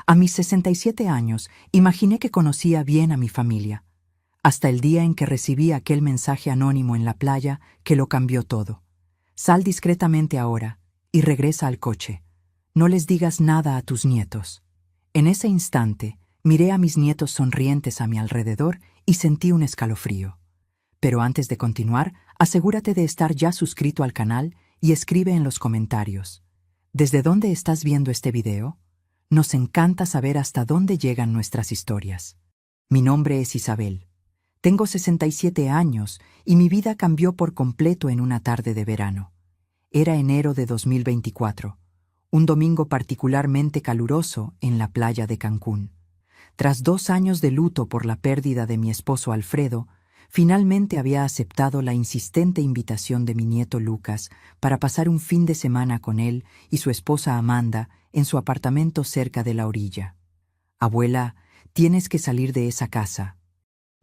A mis 67 años, imaginé que conocía bien a mi familia, hasta el día en que recibí aquel mensaje anónimo en la playa que lo cambió todo. Sal discretamente ahora y regresa al coche. No les digas nada a tus nietos. En ese instante, miré a mis nietos sonrientes a mi alrededor y sentí un escalofrío. Pero antes de continuar, asegúrate de estar ya suscrito al canal y escribe en los comentarios: ¿desde dónde estás viendo este video? Nos encanta saber hasta dónde llegan nuestras historias. Mi nombre es Isabel. Tengo 67 años y mi vida cambió por completo en una tarde de verano. Era enero de 2024, un domingo particularmente caluroso en la playa de Cancún. Tras 2 años de luto por la pérdida de mi esposo Alfredo, finalmente había aceptado la insistente invitación de mi nieto Lucas para pasar un fin de semana con él y su esposa Amanda en su apartamento cerca de la orilla. Abuela, tienes que salir de esa casa.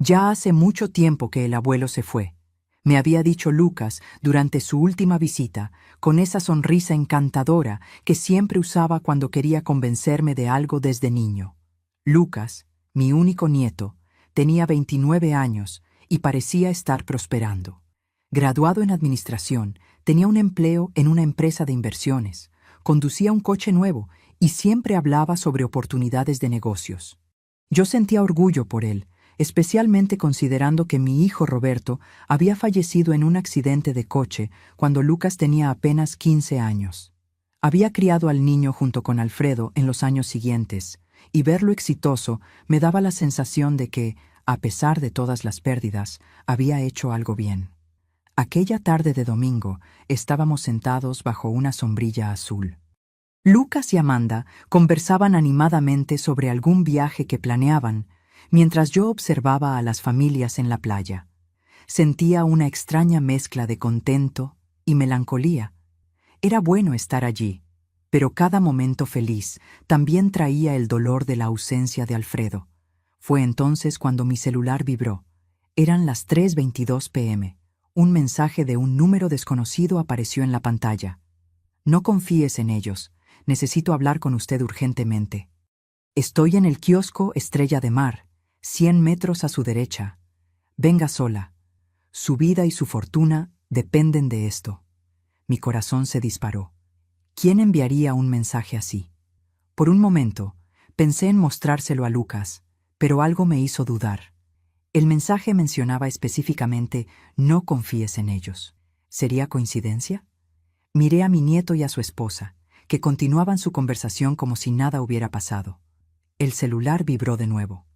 Ya hace mucho tiempo que el abuelo se fue, me había dicho Lucas durante su última visita, con esa sonrisa encantadora que siempre usaba cuando quería convencerme de algo desde niño. Lucas, mi único nieto, tenía 29 años y parecía estar prosperando. Graduado en administración, tenía un empleo en una empresa de inversiones, conducía un coche nuevo y siempre hablaba sobre oportunidades de negocios. Yo sentía orgullo por él, especialmente considerando que mi hijo Roberto había fallecido en un accidente de coche cuando Lucas tenía apenas 15 años. Había criado al niño junto con Alfredo en los años siguientes, y verlo exitoso me daba la sensación de que, a pesar de todas las pérdidas, había hecho algo bien. Aquella tarde de domingo estábamos sentados bajo una sombrilla azul. Lucas y Amanda conversaban animadamente sobre algún viaje que planeaban, mientras yo observaba a las familias en la playa. Sentía una extraña mezcla de contento y melancolía. Era bueno estar allí, pero cada momento feliz también traía el dolor de la ausencia de Alfredo. Fue entonces cuando mi celular vibró. Eran las 3:22 p.m. Un mensaje de un número desconocido apareció en la pantalla. No confíes en ellos. Necesito hablar con usted urgentemente. Estoy en el kiosco Estrella de Mar, 100 metros a su derecha. Venga sola. Su vida y su fortuna dependen de esto. Mi corazón se disparó. ¿Quién enviaría un mensaje así? Por un momento, pensé en mostrárselo a Lucas, pero algo me hizo dudar. El mensaje mencionaba específicamente: no confíes en ellos. ¿Sería coincidencia? Miré a mi nieto y a su esposa, que continuaban su conversación como si nada hubiera pasado. El celular vibró de nuevo.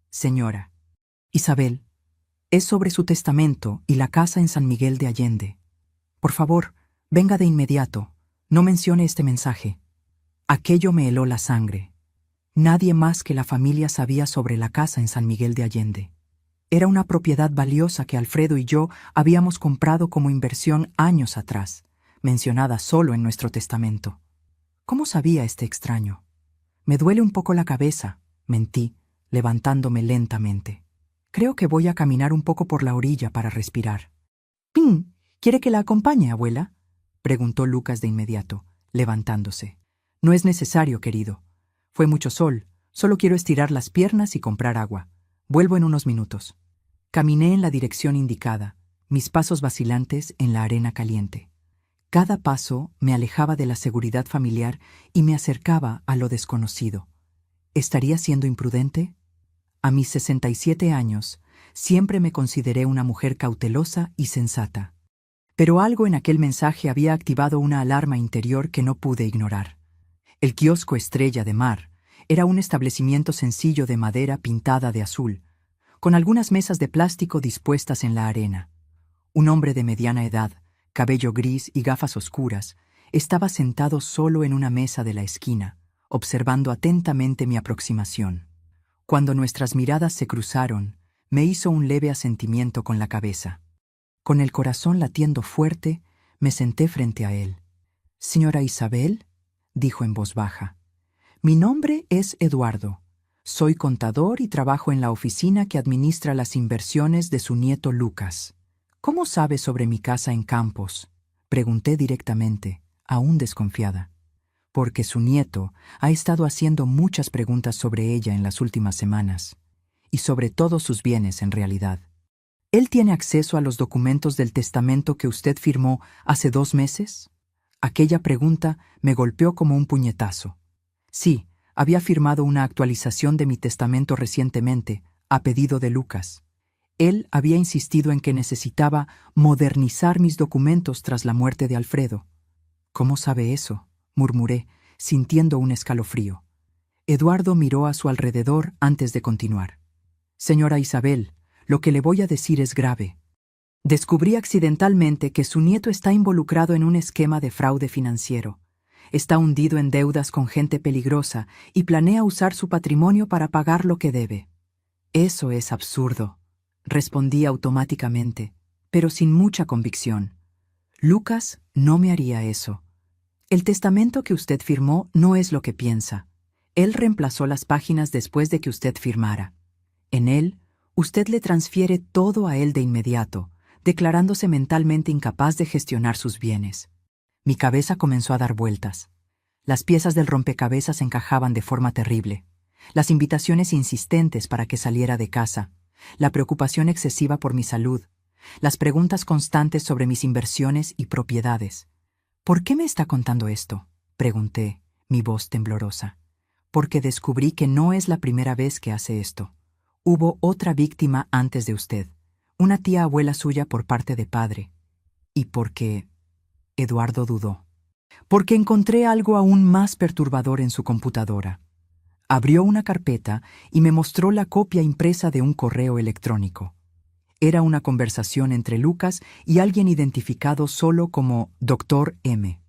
Señora. Isabel, es sobre su testamento y la casa en San Miguel de Allende. Por favor, venga de inmediato. No mencione este mensaje. Aquello me heló la sangre. Nadie más que la familia sabía sobre la casa en San Miguel de Allende. Era una propiedad valiosa que Alfredo y yo habíamos comprado como inversión años atrás, mencionada solo en nuestro testamento. ¿Cómo sabía este extraño? Me duele un poco la cabeza, mentí, levantándome lentamente. Creo que voy a caminar un poco por la orilla para respirar. ¿Quiere que la acompañe, abuela?, preguntó Lucas de inmediato, levantándose. No es necesario, querido. Fue mucho sol, solo quiero estirar las piernas y comprar agua. Vuelvo en unos minutos. Caminé en la dirección indicada, mis pasos vacilantes en la arena caliente. Cada paso me alejaba de la seguridad familiar y me acercaba a lo desconocido. ¿Estaría siendo imprudente? A mis 67 años, siempre me consideré una mujer cautelosa y sensata. Pero algo en aquel mensaje había activado una alarma interior que no pude ignorar. El kiosco Estrella de Mar era un establecimiento sencillo de madera pintada de azul, con algunas mesas de plástico dispuestas en la arena. Un hombre de mediana edad, cabello gris y gafas oscuras, estaba sentado solo en una mesa de la esquina, observando atentamente mi aproximación. Cuando nuestras miradas se cruzaron, me hizo un leve asentimiento con la cabeza. Con el corazón latiendo fuerte, me senté frente a él. «Señora Isabel», dijo en voz baja, «mi nombre es Eduardo. Soy contador y trabajo en la oficina que administra las inversiones de su nieto Lucas. ¿Cómo sabe sobre mi casa en Campos?», pregunté directamente, aún desconfiada. Porque su nieto ha estado haciendo muchas preguntas sobre ella en las últimas semanas, y sobre todos sus bienes en realidad. ¿Él tiene acceso a los documentos del testamento que usted firmó hace 2 meses? Aquella pregunta me golpeó como un puñetazo. Sí, había firmado una actualización de mi testamento recientemente, a pedido de Lucas. Él había insistido en que necesitaba modernizar mis documentos tras la muerte de Alfredo. ¿Cómo sabe eso?, murmuré, sintiendo un escalofrío. Eduardo miró a su alrededor antes de continuar. Señora Isabel, lo que le voy a decir es grave. Descubrí accidentalmente que su nieto está involucrado en un esquema de fraude financiero. Está hundido en deudas con gente peligrosa y planea usar su patrimonio para pagar lo que debe. Eso es absurdo, respondí automáticamente, pero sin mucha convicción. Lucas no me haría eso. El testamento que usted firmó no es lo que piensa. Él reemplazó las páginas después de que usted firmara. En él, usted le transfiere todo a él de inmediato, declarándose mentalmente incapaz de gestionar sus bienes. Mi cabeza comenzó a dar vueltas. Las piezas del rompecabezas encajaban de forma terrible. Las invitaciones insistentes para que saliera de casa, la preocupación excesiva por mi salud, las preguntas constantes sobre mis inversiones y propiedades. ¿Por qué me está contando esto?, pregunté, mi voz temblorosa. Porque descubrí que no es la primera vez que hace esto. Hubo otra víctima antes de usted, una tía abuela suya por parte de padre. ¿Y por qué? Eduardo dudó. Porque encontré algo aún más perturbador en su computadora. Abrió una carpeta y me mostró la copia impresa de un correo electrónico. Era una conversación entre Lucas y alguien identificado solo como Dr. M.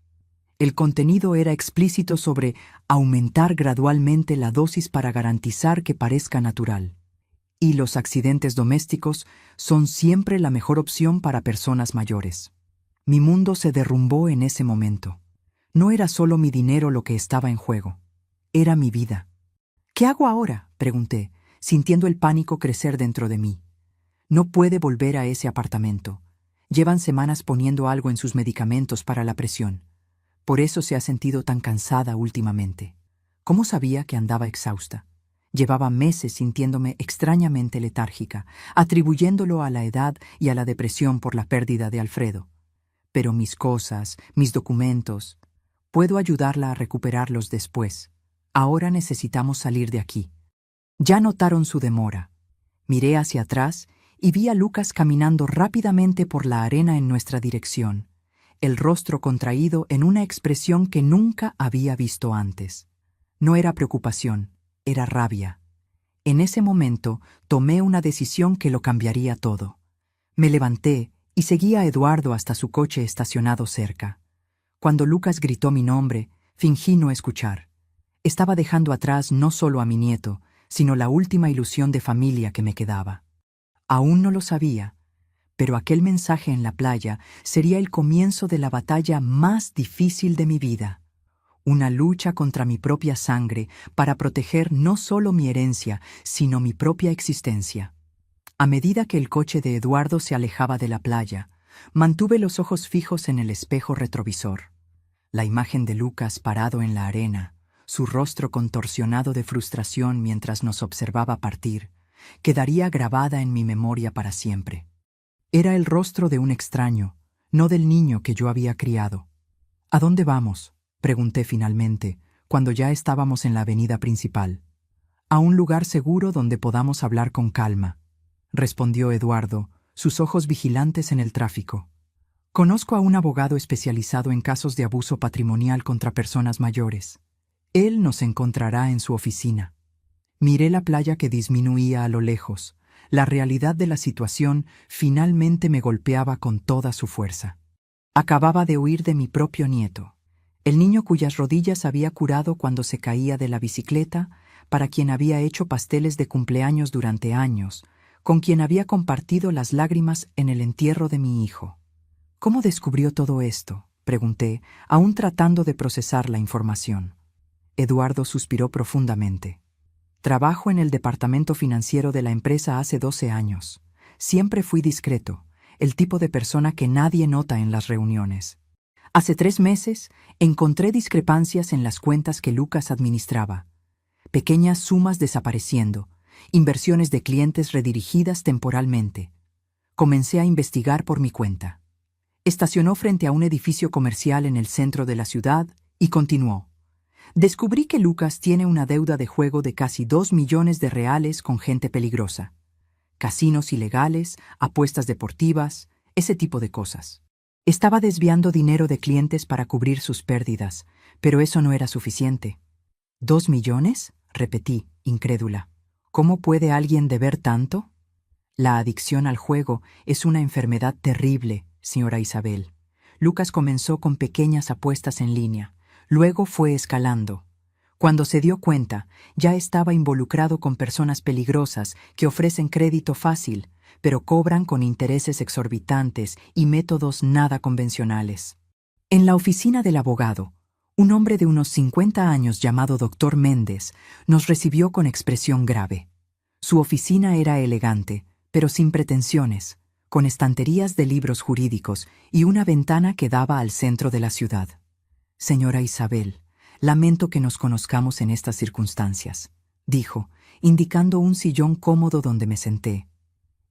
El contenido era explícito sobre aumentar gradualmente la dosis para garantizar que parezca natural. Y los accidentes domésticos son siempre la mejor opción para personas mayores. Mi mundo se derrumbó en ese momento. No era solo mi dinero lo que estaba en juego. Era mi vida. ¿Qué hago ahora?, pregunté, sintiendo el pánico crecer dentro de mí. No puede volver a ese apartamento. Llevan semanas poniendo algo en sus medicamentos para la presión. Por eso se ha sentido tan cansada últimamente. ¿Cómo sabía que andaba exhausta? Llevaba meses sintiéndome extrañamente letárgica, atribuyéndolo a la edad y a la depresión por la pérdida de Alfredo. Pero mis cosas, mis documentos, puedo ayudarla a recuperarlos después. Ahora necesitamos salir de aquí. Ya notaron su demora. Miré hacia atrás y vi a Lucas caminando rápidamente por la arena en nuestra dirección, el rostro contraído en una expresión que nunca había visto antes. No era preocupación, era rabia. En ese momento tomé una decisión que lo cambiaría todo. Me levanté y seguí a Eduardo hasta su coche estacionado cerca. Cuando Lucas gritó mi nombre, fingí no escuchar. Estaba dejando atrás no solo a mi nieto, sino la última ilusión de familia que me quedaba. Aún no lo sabía, pero aquel mensaje en la playa sería el comienzo de la batalla más difícil de mi vida. Una lucha contra mi propia sangre para proteger no solo mi herencia, sino mi propia existencia. A medida que el coche de Eduardo se alejaba de la playa, mantuve los ojos fijos en el espejo retrovisor. La imagen de Lucas parado en la arena, su rostro contorsionado de frustración mientras nos observaba partir, quedaría grabada en mi memoria para siempre. Era el rostro de un extraño, no del niño que yo había criado. ¿A dónde vamos?, pregunté finalmente, cuando ya estábamos en la avenida principal. A un lugar seguro donde podamos hablar con calma, respondió Eduardo, sus ojos vigilantes en el tráfico. Conozco a un abogado especializado en casos de abuso patrimonial contra personas mayores. Él nos encontrará en su oficina. Miré la playa que disminuía a lo lejos. La realidad de la situación finalmente me golpeaba con toda su fuerza. Acababa de huir de mi propio nieto, el niño cuyas rodillas había curado cuando se caía de la bicicleta, para quien había hecho pasteles de cumpleaños durante años, con quien había compartido las lágrimas en el entierro de mi hijo. ¿Cómo descubrió todo esto?, pregunté, aún tratando de procesar la información. Eduardo suspiró profundamente. Trabajo en el departamento financiero de la empresa hace 12 años. Siempre fui discreto, el tipo de persona que nadie nota en las reuniones. Hace 3 meses encontré discrepancias en las cuentas que Lucas administraba. Pequeñas sumas desapareciendo, inversiones de clientes redirigidas temporalmente. Comencé a investigar por mi cuenta. Estacionó frente a un edificio comercial en el centro de la ciudad y continuó. Descubrí que Lucas tiene una deuda de juego de casi 2 millones de reales con gente peligrosa. Casinos ilegales, apuestas deportivas, ese tipo de cosas. Estaba desviando dinero de clientes para cubrir sus pérdidas, pero eso no era suficiente. ¿2 millones? Repetí, incrédula. ¿Cómo puede alguien deber tanto? La adicción al juego es una enfermedad terrible, señora Isabel. Lucas comenzó con pequeñas apuestas en línea, luego fue escalando. Cuando se dio cuenta, ya estaba involucrado con personas peligrosas que ofrecen crédito fácil, pero cobran con intereses exorbitantes y métodos nada convencionales. En la oficina del abogado, un hombre de unos 50 años llamado Dr. Méndez nos recibió con expresión grave. Su oficina era elegante, pero sin pretensiones, con estanterías de libros jurídicos y una ventana que daba al centro de la ciudad. Señora Isabel, lamento que nos conozcamos en estas circunstancias, dijo, indicando un sillón cómodo donde me senté.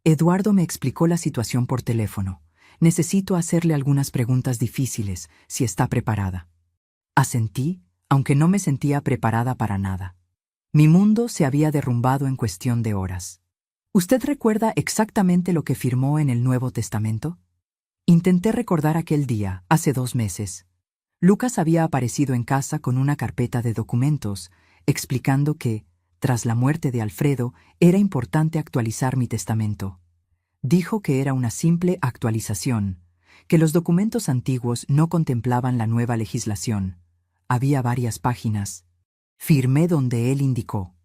Eduardo me explicó la situación por teléfono. Necesito hacerle algunas preguntas difíciles, si está preparada. Asentí, aunque no me sentía preparada para nada. Mi mundo se había derrumbado en cuestión de horas. ¿Usted recuerda exactamente lo que firmó en el Nuevo Testamento? Intenté recordar aquel día, hace 2 meses. Lucas había aparecido en casa con una carpeta de documentos, explicando que, tras la muerte de Alfredo, era importante actualizar mi testamento. Dijo que era una simple actualización, que los documentos antiguos no contemplaban la nueva legislación. Había varias páginas. Firmé donde él indicó.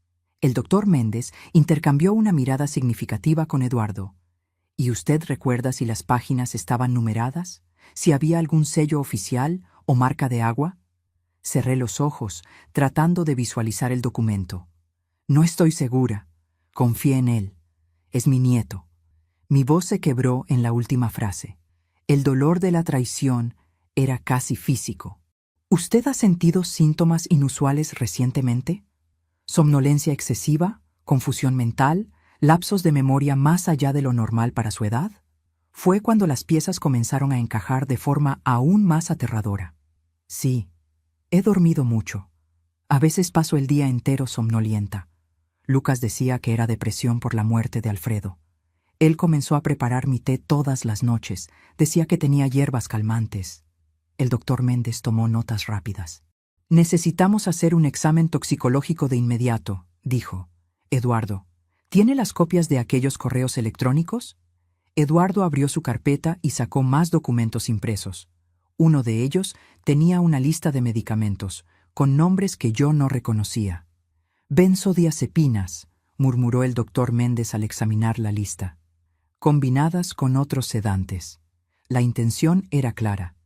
El doctor Méndez intercambió una mirada significativa con Eduardo. ¿Y usted recuerda si las páginas estaban numeradas? ¿Si había algún sello oficial o marca de agua? Cerré los ojos, tratando de visualizar el documento. No estoy segura. Confié en él. Es mi nieto. Mi voz se quebró en la última frase. El dolor de la traición era casi físico. ¿Usted ha sentido síntomas inusuales recientemente? ¿Somnolencia excesiva? ¿Confusión mental? ¿Lapsos de memoria más allá de lo normal para su edad? Fue cuando las piezas comenzaron a encajar de forma aún más aterradora. Sí, he dormido mucho. A veces paso el día entero somnolienta. Lucas decía que era depresión por la muerte de Alfredo. Él comenzó a preparar mi té todas las noches. Decía que tenía hierbas calmantes. El doctor Méndez tomó notas rápidas. Necesitamos hacer un examen toxicológico de inmediato, dijo. Eduardo, ¿tiene las copias de aquellos correos electrónicos? Eduardo abrió su carpeta y sacó más documentos impresos. Uno de ellos tenía una lista de medicamentos, con nombres que yo no reconocía. Benzodiazepinas, murmuró el doctor Méndez al examinar la lista. Combinadas con otros sedantes. La intención era clara.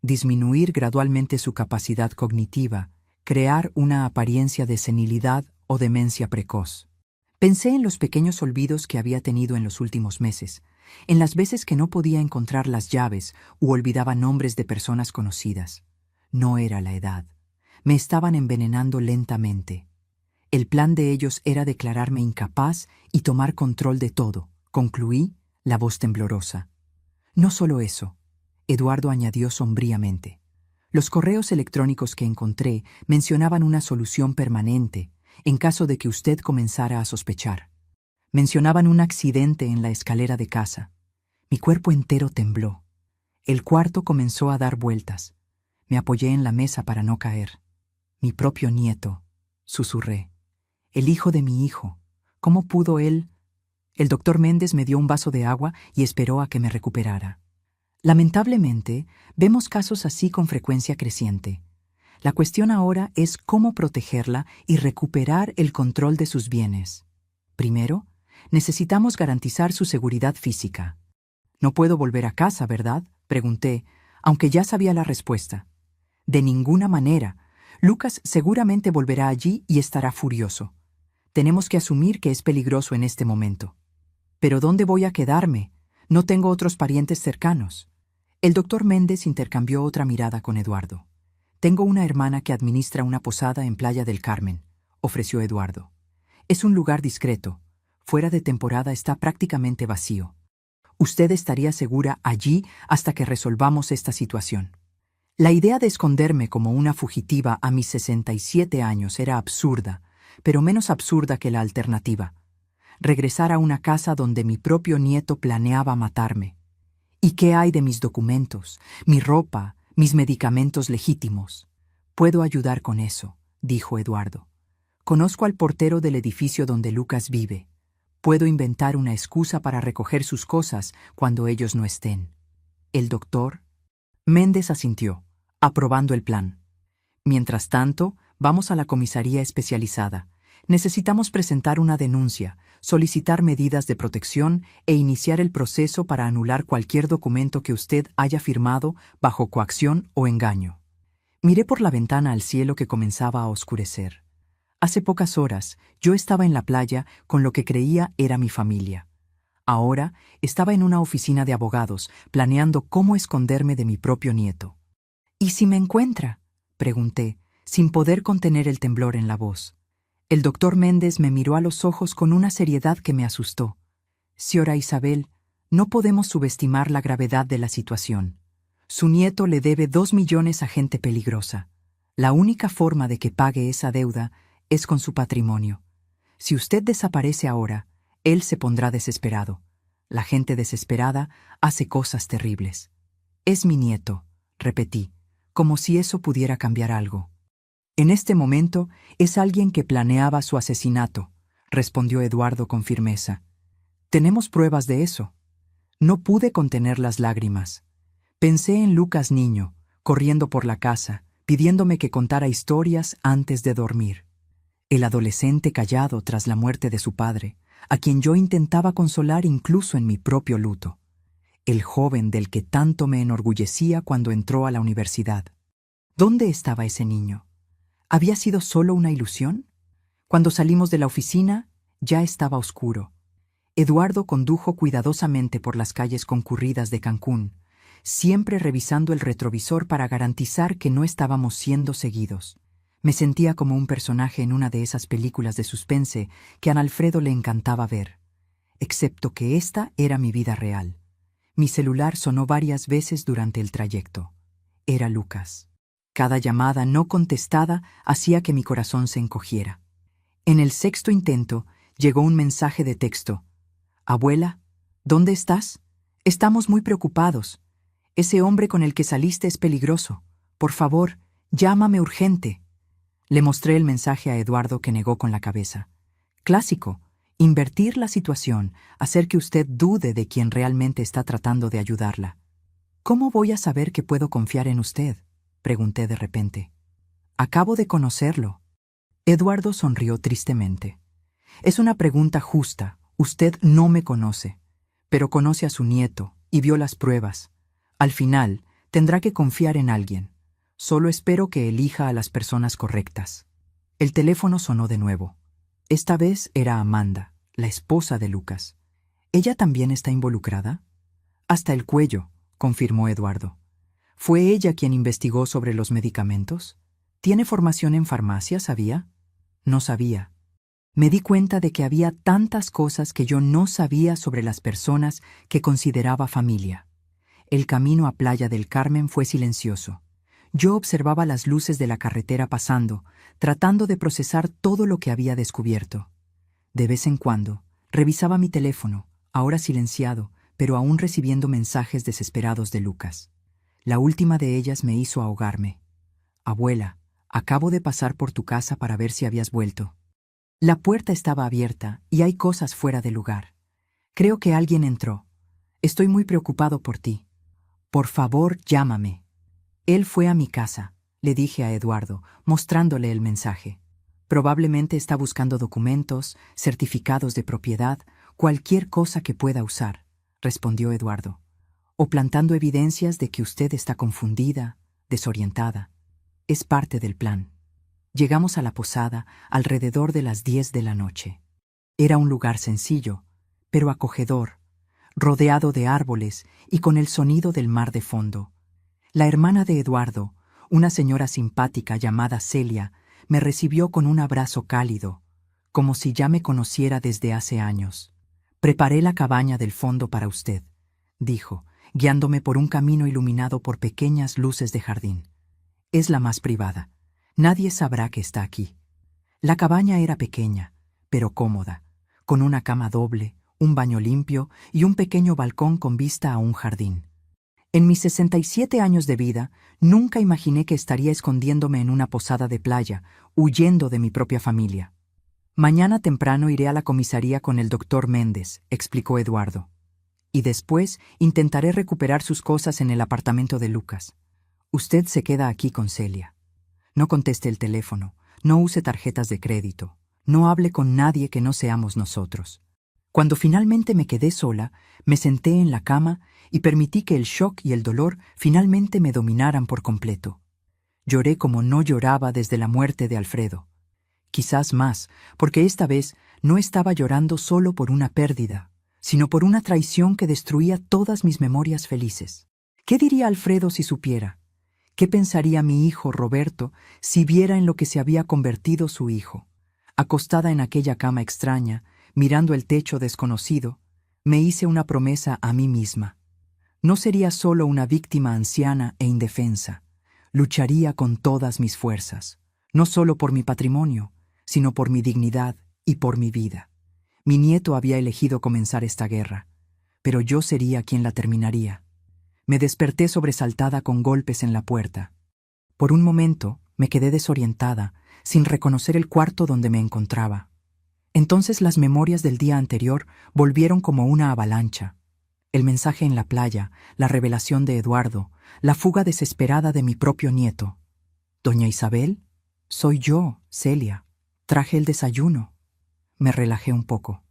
Disminuir gradualmente su capacidad cognitiva, crear una apariencia de senilidad o demencia precoz. Pensé en los pequeños olvidos que había tenido en los últimos meses, en las veces que no podía encontrar las llaves u olvidaba nombres de personas conocidas. No era la edad. Me estaban envenenando lentamente. El plan de ellos era declararme incapaz y tomar control de todo, concluí, la voz temblorosa. No solo eso, Eduardo añadió sombríamente. Los correos electrónicos que encontré mencionaban una solución permanente en caso de que usted comenzara a sospechar. Mencionaban un accidente en la escalera de casa. Mi cuerpo entero tembló. El cuarto comenzó a dar vueltas. Me apoyé en la mesa para no caer. Mi propio nieto, susurré. El hijo de mi hijo. ¿Cómo pudo él? El doctor Méndez me dio un vaso de agua y esperó a que me recuperara. Lamentablemente, vemos casos así con frecuencia creciente. La cuestión ahora es cómo protegerla y recuperar el control de sus bienes. Primero, necesitamos garantizar su seguridad física. No puedo volver a casa, ¿verdad?, pregunté, aunque ya sabía la respuesta. De ninguna manera. Lucas seguramente volverá allí y estará furioso. Tenemos que asumir que es peligroso en este momento. ¿Pero dónde voy a quedarme? No tengo otros parientes cercanos. El doctor Méndez intercambió otra mirada con Eduardo. Tengo una hermana que administra una posada en Playa del Carmen, ofreció Eduardo. Es un lugar discreto. Fuera de temporada está prácticamente vacío. Usted estaría segura allí hasta que resolvamos esta situación. La idea de esconderme como una fugitiva a mis 67 años era absurda, pero menos absurda que la alternativa. Regresar a una casa donde mi propio nieto planeaba matarme. ¿Y qué hay de mis documentos, mi ropa, mis medicamentos legítimos? Puedo ayudar con eso, dijo Eduardo. Conozco al portero del edificio donde Lucas vive. Puedo inventar una excusa para recoger sus cosas cuando ellos no estén. ¿El doctor? Méndez asintió, aprobando el plan. Mientras tanto, vamos a la comisaría especializada. Necesitamos presentar una denuncia, solicitar medidas de protección e iniciar el proceso para anular cualquier documento que usted haya firmado bajo coacción o engaño. Miré por la ventana al cielo que comenzaba a oscurecer. Hace pocas horas yo estaba en la playa con lo que creía era mi familia. Ahora estaba en una oficina de abogados planeando cómo esconderme de mi propio nieto. ¿Y si me encuentra?, pregunté, sin poder contener el temblor en la voz. El doctor Méndez me miró a los ojos con una seriedad que me asustó. Señora Isabel, no podemos subestimar la gravedad de la situación. Su nieto le debe 2 millones a gente peligrosa. La única forma de que pague esa deuda es con su patrimonio. Si usted desaparece ahora, él se pondrá desesperado. La gente desesperada hace cosas terribles. Es mi nieto, repetí, como si eso pudiera cambiar algo. En este momento es alguien que planeaba su asesinato, respondió Eduardo con firmeza. Tenemos pruebas de eso. No pude contener las lágrimas. Pensé en Lucas niño, corriendo por la casa, pidiéndome que contara historias antes de dormir. El adolescente callado tras la muerte de su padre, a quien yo intentaba consolar incluso en mi propio luto. El joven del que tanto me enorgullecía cuando entró a la universidad. ¿Dónde estaba ese niño? ¿Había sido solo una ilusión? Cuando salimos de la oficina, ya estaba oscuro. Eduardo condujo cuidadosamente por las calles concurridas de Cancún, siempre revisando el retrovisor para garantizar que no estábamos siendo seguidos. Me sentía como un personaje en una de esas películas de suspense que a Alfredo le encantaba ver. Excepto que esta era mi vida real. Mi celular sonó varias veces durante el trayecto. Era Lucas. Cada llamada no contestada hacía que mi corazón se encogiera. En el sexto intento llegó un mensaje de texto. «Abuela, ¿dónde estás? Estamos muy preocupados. Ese hombre con el que saliste es peligroso. Por favor, llámame urgente». Le mostré el mensaje a Eduardo, que negó con la cabeza. Clásico, invertir la situación, hacer que usted dude de quien realmente está tratando de ayudarla. ¿Cómo voy a saber que puedo confiar en usted?, pregunté de repente. Acabo de conocerlo. Eduardo sonrió tristemente. Es una pregunta justa. Usted no me conoce, pero conoce a su nieto y vio las pruebas. Al final, tendrá que confiar en alguien. Solo espero que elija a las personas correctas. El teléfono sonó de nuevo. Esta vez era Amanda, la esposa de Lucas. ¿Ella también está involucrada? Hasta el cuello, confirmó Eduardo. ¿Fue ella quien investigó sobre los medicamentos? ¿Tiene formación en farmacia, sabía? No sabía. Me di cuenta de que había tantas cosas que yo no sabía sobre las personas que consideraba familia. El camino a Playa del Carmen fue silencioso. Yo observaba las luces de la carretera pasando, tratando de procesar todo lo que había descubierto. De vez en cuando, revisaba mi teléfono, ahora silenciado, pero aún recibiendo mensajes desesperados de Lucas. La última de ellas me hizo ahogarme. «Abuela, acabo de pasar por tu casa para ver si habías vuelto. La puerta estaba abierta y hay cosas fuera de lugar. Creo que alguien entró. Estoy muy preocupado por ti. Por favor, llámame». Él fue a mi casa, le dije a Eduardo, mostrándole el mensaje. Probablemente está buscando documentos, certificados de propiedad, cualquier cosa que pueda usar, respondió Eduardo. O plantando evidencias de que usted está confundida, desorientada. Es parte del plan. Llegamos a la posada alrededor de las 10 de la noche. Era un lugar sencillo, pero acogedor. rodeado de árboles y con el sonido del mar de fondo. La hermana de Eduardo, una señora simpática llamada Celia, me recibió con un abrazo cálido, como si ya me conociera desde hace años. «Preparé la cabaña del fondo para usted», dijo, guiándome por un camino iluminado por pequeñas luces de jardín. «Es la más privada. Nadie sabrá que está aquí». La cabaña era pequeña, pero cómoda, con una cama doble, un baño limpio y un pequeño balcón con vista a un jardín. En mis 67 años de vida, nunca imaginé que estaría escondiéndome en una posada de playa, huyendo de mi propia familia. «Mañana temprano iré a la comisaría con el doctor Méndez», explicó Eduardo. «Y después intentaré recuperar sus cosas en el apartamento de Lucas. Usted se queda aquí con Celia. No conteste el teléfono, no use tarjetas de crédito, no hable con nadie que no seamos nosotros». Cuando finalmente me quedé sola, me senté en la cama y permití que el shock y el dolor finalmente me dominaran por completo. Lloré como no lloraba desde la muerte de Alfredo. Quizás más, porque esta vez no estaba llorando solo por una pérdida, sino por una traición que destruía todas mis memorias felices. ¿Qué diría Alfredo si supiera? ¿Qué pensaría mi hijo Roberto si viera en lo que se había convertido su hijo? Acostada en aquella cama extraña, mirando el techo desconocido, me hice una promesa a mí misma. No sería solo una víctima anciana e indefensa. Lucharía con todas mis fuerzas, no solo por mi patrimonio, sino por mi dignidad y por mi vida. Mi nieto había elegido comenzar esta guerra, pero yo sería quien la terminaría. Me desperté sobresaltada con golpes en la puerta. Por un momento me quedé desorientada, sin reconocer el cuarto donde me encontraba. Entonces las memorias del día anterior volvieron como una avalancha. El mensaje en la playa, la revelación de Eduardo, la fuga desesperada de mi propio nieto. «¿Doña Isabel? Soy yo, Celia. Traje el desayuno». Me relajé un poco.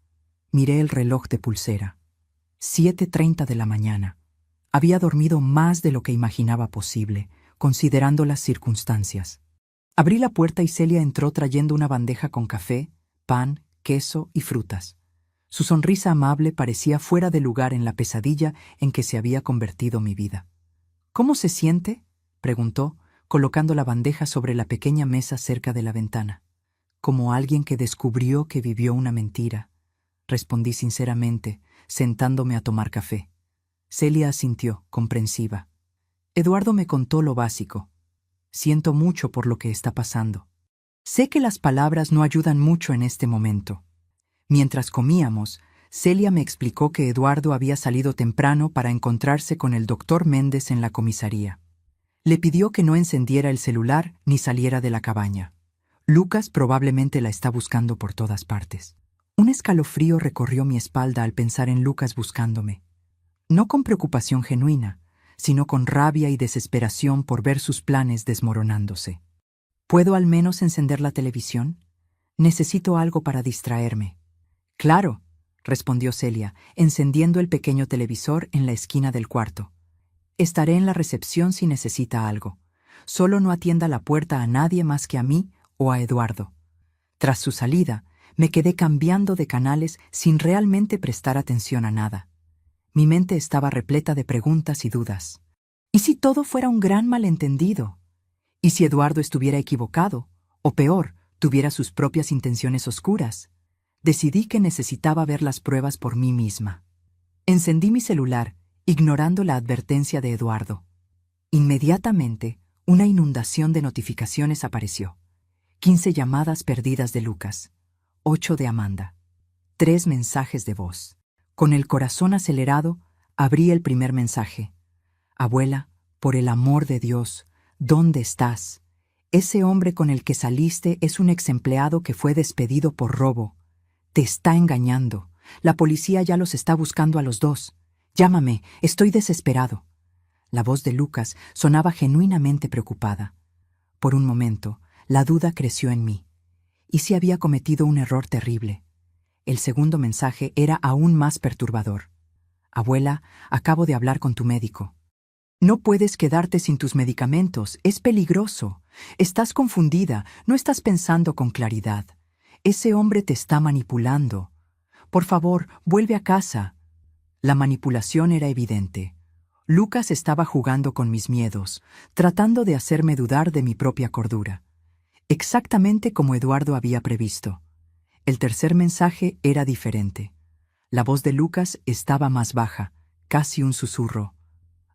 Miré el reloj de pulsera. 7:30 de la mañana. Había dormido más de lo que imaginaba posible, considerando las circunstancias. Abrí la puerta y Celia entró trayendo una bandeja con café, pan, queso y frutas. Su sonrisa amable parecía fuera de lugar en la pesadilla en que se había convertido mi vida. «¿Cómo se siente?», preguntó, colocando la bandeja sobre la pequeña mesa cerca de la ventana. «Como alguien que descubrió que vivió una mentira», respondí sinceramente, sentándome a tomar café. Celia asintió, comprensiva. Eduardo me contó lo básico. «Siento mucho por lo que está pasando. Sé que las palabras no ayudan mucho en este momento». Mientras comíamos, Celia me explicó que Eduardo había salido temprano para encontrarse con el doctor Méndez en la comisaría. Le pidió que no encendiera el celular ni saliera de la cabaña. Lucas probablemente la está buscando por todas partes. Un escalofrío recorrió mi espalda al pensar en Lucas buscándome. No con preocupación genuina, sino con rabia y desesperación por ver sus planes desmoronándose. ¿Puedo al menos encender la televisión? Necesito algo para distraerme. «Claro», respondió Celia, encendiendo el pequeño televisor en la esquina del cuarto. «Estaré en la recepción si necesita algo. Solo no atienda la puerta a nadie más que a mí o a Eduardo». Tras su salida, me quedé cambiando de canales sin realmente prestar atención a nada. Mi mente estaba repleta de preguntas y dudas. ¿Y si todo fuera un gran malentendido? ¿Y si Eduardo estuviera equivocado? O peor, tuviera sus propias intenciones oscuras. Decidí que necesitaba ver las pruebas por mí misma. Encendí mi celular, ignorando la advertencia de Eduardo. Inmediatamente, una inundación de notificaciones apareció. 15 llamadas perdidas de Lucas, 8 de Amanda, 3 mensajes de voz. Con el corazón acelerado, abrí el primer mensaje. «Abuela, por el amor de Dios, ¿dónde estás? Ese hombre con el que saliste es un exempleado que fue despedido por robo. Te está engañando. La policía ya los está buscando a los dos. Llámame, estoy desesperado». La voz de Lucas sonaba genuinamente preocupada. Por un momento, la duda creció en mí. ¿Y si había cometido un error terrible? El segundo mensaje era aún más perturbador. «Abuela, acabo de hablar con tu médico. No puedes quedarte sin tus medicamentos, es peligroso. Estás confundida, no estás pensando con claridad. Ese hombre te está manipulando. Por favor, vuelve a casa». La manipulación era evidente. Lucas estaba jugando con mis miedos, tratando de hacerme dudar de mi propia cordura. Exactamente como Eduardo había previsto. El tercer mensaje era diferente. La voz de Lucas estaba más baja, casi un susurro.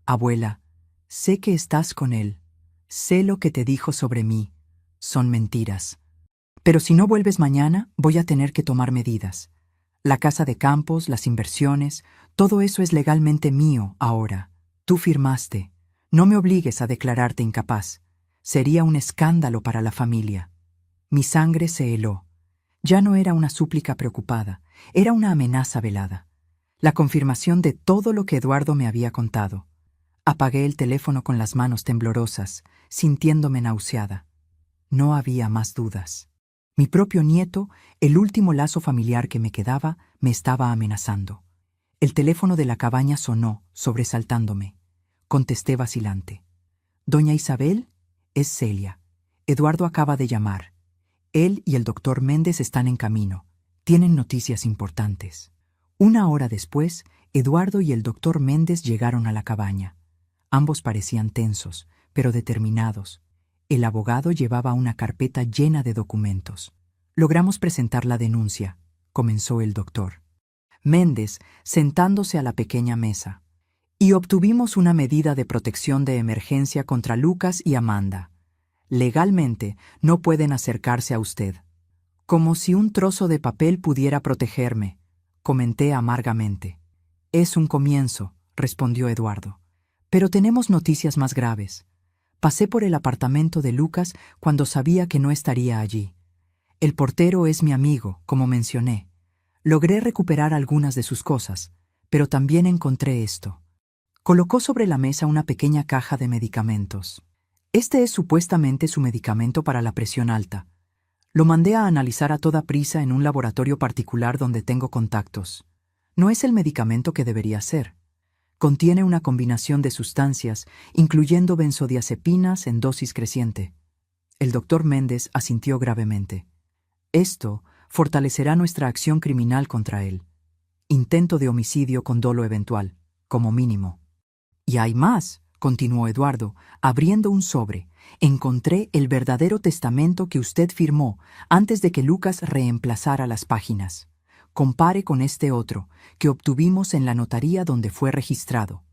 Abuela, sé que estás con él. Sé lo que te dijo sobre mí. Son mentiras. Pero si no vuelves mañana, voy a tener que tomar medidas. La casa de campos, las inversiones, todo eso es legalmente mío ahora. Tú firmaste. No me obligues a declararte incapaz. Sería un escándalo para la familia. Mi sangre se heló. Ya no era una súplica preocupada, era una amenaza velada. La confirmación de todo lo que Eduardo me había contado. Apagué el teléfono con las manos temblorosas, sintiéndome nauseada. No había más dudas. Mi propio nieto, el último lazo familiar que me quedaba, me estaba amenazando. El teléfono de la cabaña sonó, sobresaltándome. Contesté vacilante. «Doña Isabel, es Celia. Eduardo acaba de llamar. Él y el doctor Méndez están en camino. Tienen noticias importantes». 1 hora después, Eduardo y el doctor Méndez llegaron a la cabaña. Ambos parecían tensos, pero determinados. El abogado llevaba una carpeta llena de documentos. «Logramos presentar la denuncia», comenzó el doctor Méndez, sentándose a la pequeña mesa. «Y obtuvimos una medida de protección de emergencia contra Lucas y Amanda. Legalmente, no pueden acercarse a usted». «Como si un trozo de papel pudiera protegerme», comenté amargamente. «Es un comienzo», respondió Eduardo. «Pero tenemos noticias más graves. Pasé por el apartamento de Lucas cuando sabía que no estaría allí. El portero es mi amigo, como mencioné. Logré recuperar algunas de sus cosas, pero también encontré esto». Colocó sobre la mesa una pequeña caja de medicamentos. «Este es supuestamente su medicamento para la presión alta. Lo mandé a analizar a toda prisa en un laboratorio particular donde tengo contactos. No es el medicamento que debería ser. Contiene una combinación de sustancias, incluyendo benzodiazepinas en dosis creciente». El doctor Méndez asintió gravemente. «Esto fortalecerá nuestra acción criminal contra él. Intento de homicidio con dolo eventual, como mínimo». «Y hay más», continuó Eduardo, abriendo un sobre. «Encontré el verdadero testamento que usted firmó antes de que Lucas reemplazara las páginas. Compare con este otro, que obtuvimos en la notaría donde fue registrado».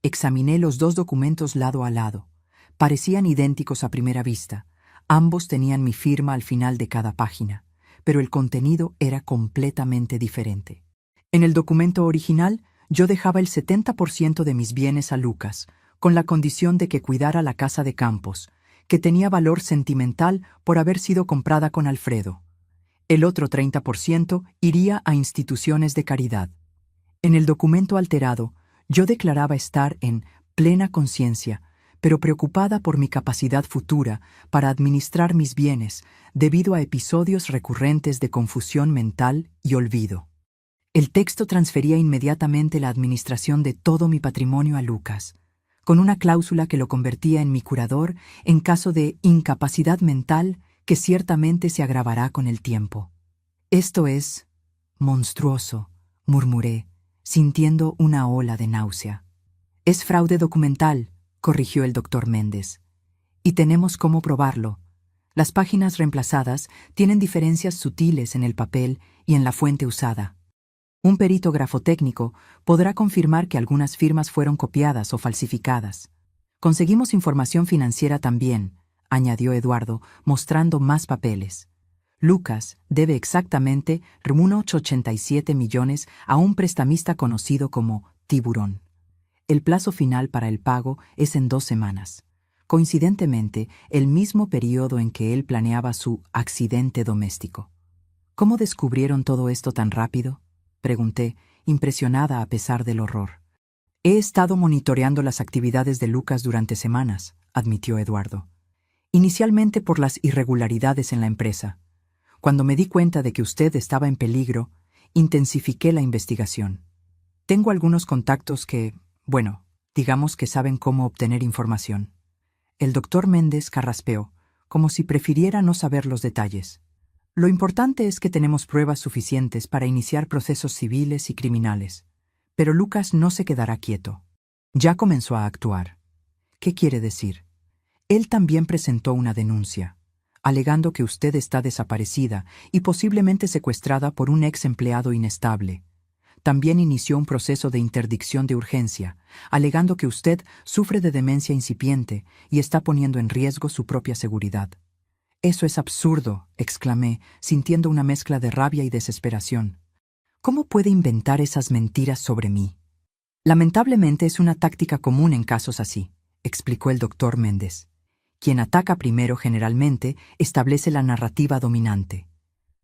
Examiné los dos documentos lado a lado. Parecían idénticos a primera vista. Ambos tenían mi firma al final de cada página, pero el contenido era completamente diferente. En el documento original, yo dejaba el 70% de mis bienes a Lucas, con la condición de que cuidara la casa de campos, que tenía valor sentimental por haber sido comprada con Alfredo. El otro 30% iría a instituciones de caridad. En el documento alterado, yo declaraba estar en plena conciencia, pero preocupada por mi capacidad futura para administrar mis bienes debido a episodios recurrentes de confusión mental y olvido. El texto transfería inmediatamente la administración de todo mi patrimonio a Lucas, con una cláusula que lo convertía en mi curador en caso de incapacidad mental que ciertamente se agravará con el tiempo. «Esto es monstruoso», murmuré, sintiendo una ola de náusea. «Es fraude documental», corrigió el doctor Méndez. «Y tenemos cómo probarlo. Las páginas reemplazadas tienen diferencias sutiles en el papel y en la fuente usada. Un perito grafotécnico podrá confirmar que algunas firmas fueron copiadas o falsificadas. Conseguimos información financiera también», añadió Eduardo, mostrando más papeles. «Lucas debe exactamente 1,87 millones a un prestamista conocido como Tiburón. El plazo final para el pago es en 2 semanas. Coincidentemente, el mismo periodo en que él planeaba su accidente doméstico». «¿Cómo descubrieron todo esto tan rápido?», pregunté, impresionada a pesar del horror. «He estado monitoreando las actividades de Lucas durante semanas», admitió Eduardo. «Inicialmente por las irregularidades en la empresa. Cuando me di cuenta de que usted estaba en peligro, intensifiqué la investigación. Tengo algunos contactos que, bueno, digamos que saben cómo obtener información». El doctor Méndez carraspeó, como si prefiriera no saber los detalles. «Lo importante es que tenemos pruebas suficientes para iniciar procesos civiles y criminales. Pero Lucas no se quedará quieto. Ya comenzó a actuar. ¿Qué quiere decir? Él también presentó una denuncia, alegando que usted está desaparecida y posiblemente secuestrada por un ex empleado inestable. También inició un proceso de interdicción de urgencia, alegando que usted sufre de demencia incipiente y está poniendo en riesgo su propia seguridad. «Eso es absurdo», exclamé, sintiendo una mezcla de rabia y desesperación. «¿Cómo puede inventar esas mentiras sobre mí?» «Lamentablemente es una táctica común en casos así», explicó el doctor Méndez. «Quien ataca primero generalmente establece la narrativa dominante.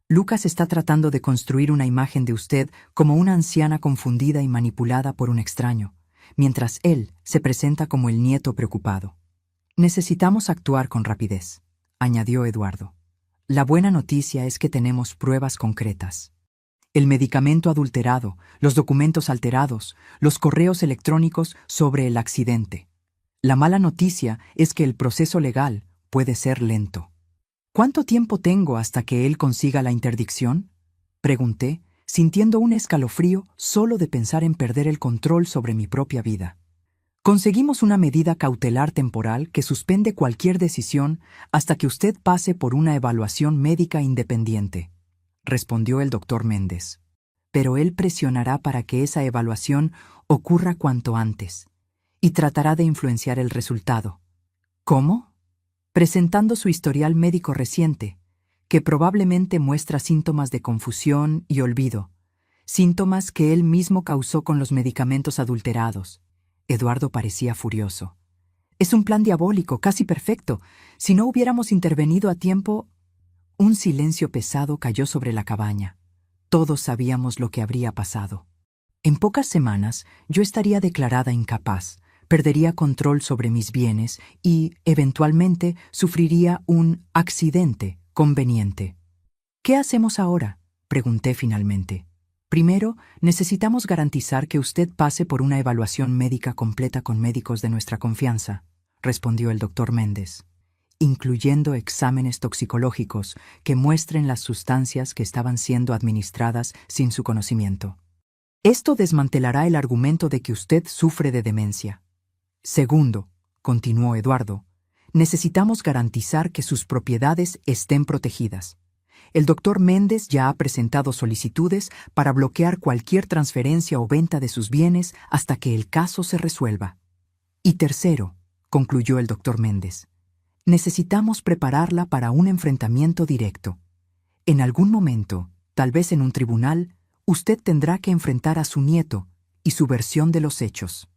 Lucas está tratando de construir una imagen de usted como una anciana confundida y manipulada por un extraño, mientras él se presenta como el nieto preocupado. Necesitamos actuar con rapidez», añadió Eduardo. «La buena noticia es que tenemos pruebas concretas. El medicamento adulterado, los documentos alterados, los correos electrónicos sobre el accidente. La mala noticia es que el proceso legal puede ser lento». «¿Cuánto tiempo tengo hasta que él consiga la interdicción?», pregunté, sintiendo un escalofrío solo de pensar en perder el control sobre mi propia vida. «Conseguimos una medida cautelar temporal que suspende cualquier decisión hasta que usted pase por una evaluación médica independiente», respondió el doctor Méndez. «Pero él presionará para que esa evaluación ocurra cuanto antes y tratará de influenciar el resultado». «¿Cómo?», presentando su historial médico reciente, que probablemente muestra síntomas de confusión y olvido, síntomas que él mismo causó con los medicamentos adulterados. Eduardo parecía furioso. «Es un plan diabólico, casi perfecto. Si no hubiéramos intervenido a tiempo...» Un silencio pesado cayó sobre la cabaña. Todos sabíamos lo que habría pasado. En pocas semanas yo estaría declarada incapaz, perdería control sobre mis bienes y, eventualmente, sufriría un accidente conveniente. «¿Qué hacemos ahora?», pregunté finalmente. «Primero, necesitamos garantizar que usted pase por una evaluación médica completa con médicos de nuestra confianza», respondió el doctor Méndez, «incluyendo exámenes toxicológicos que muestren las sustancias que estaban siendo administradas sin su conocimiento. Esto desmantelará el argumento de que usted sufre de demencia. Segundo», continuó Eduardo, «necesitamos garantizar que sus propiedades estén protegidas. El doctor Méndez ya ha presentado solicitudes para bloquear cualquier transferencia o venta de sus bienes hasta que el caso se resuelva. Y tercero», concluyó el doctor Méndez, «necesitamos prepararla para un enfrentamiento directo. En algún momento, tal vez en un tribunal, usted tendrá que enfrentar a su nieto y su versión de los hechos».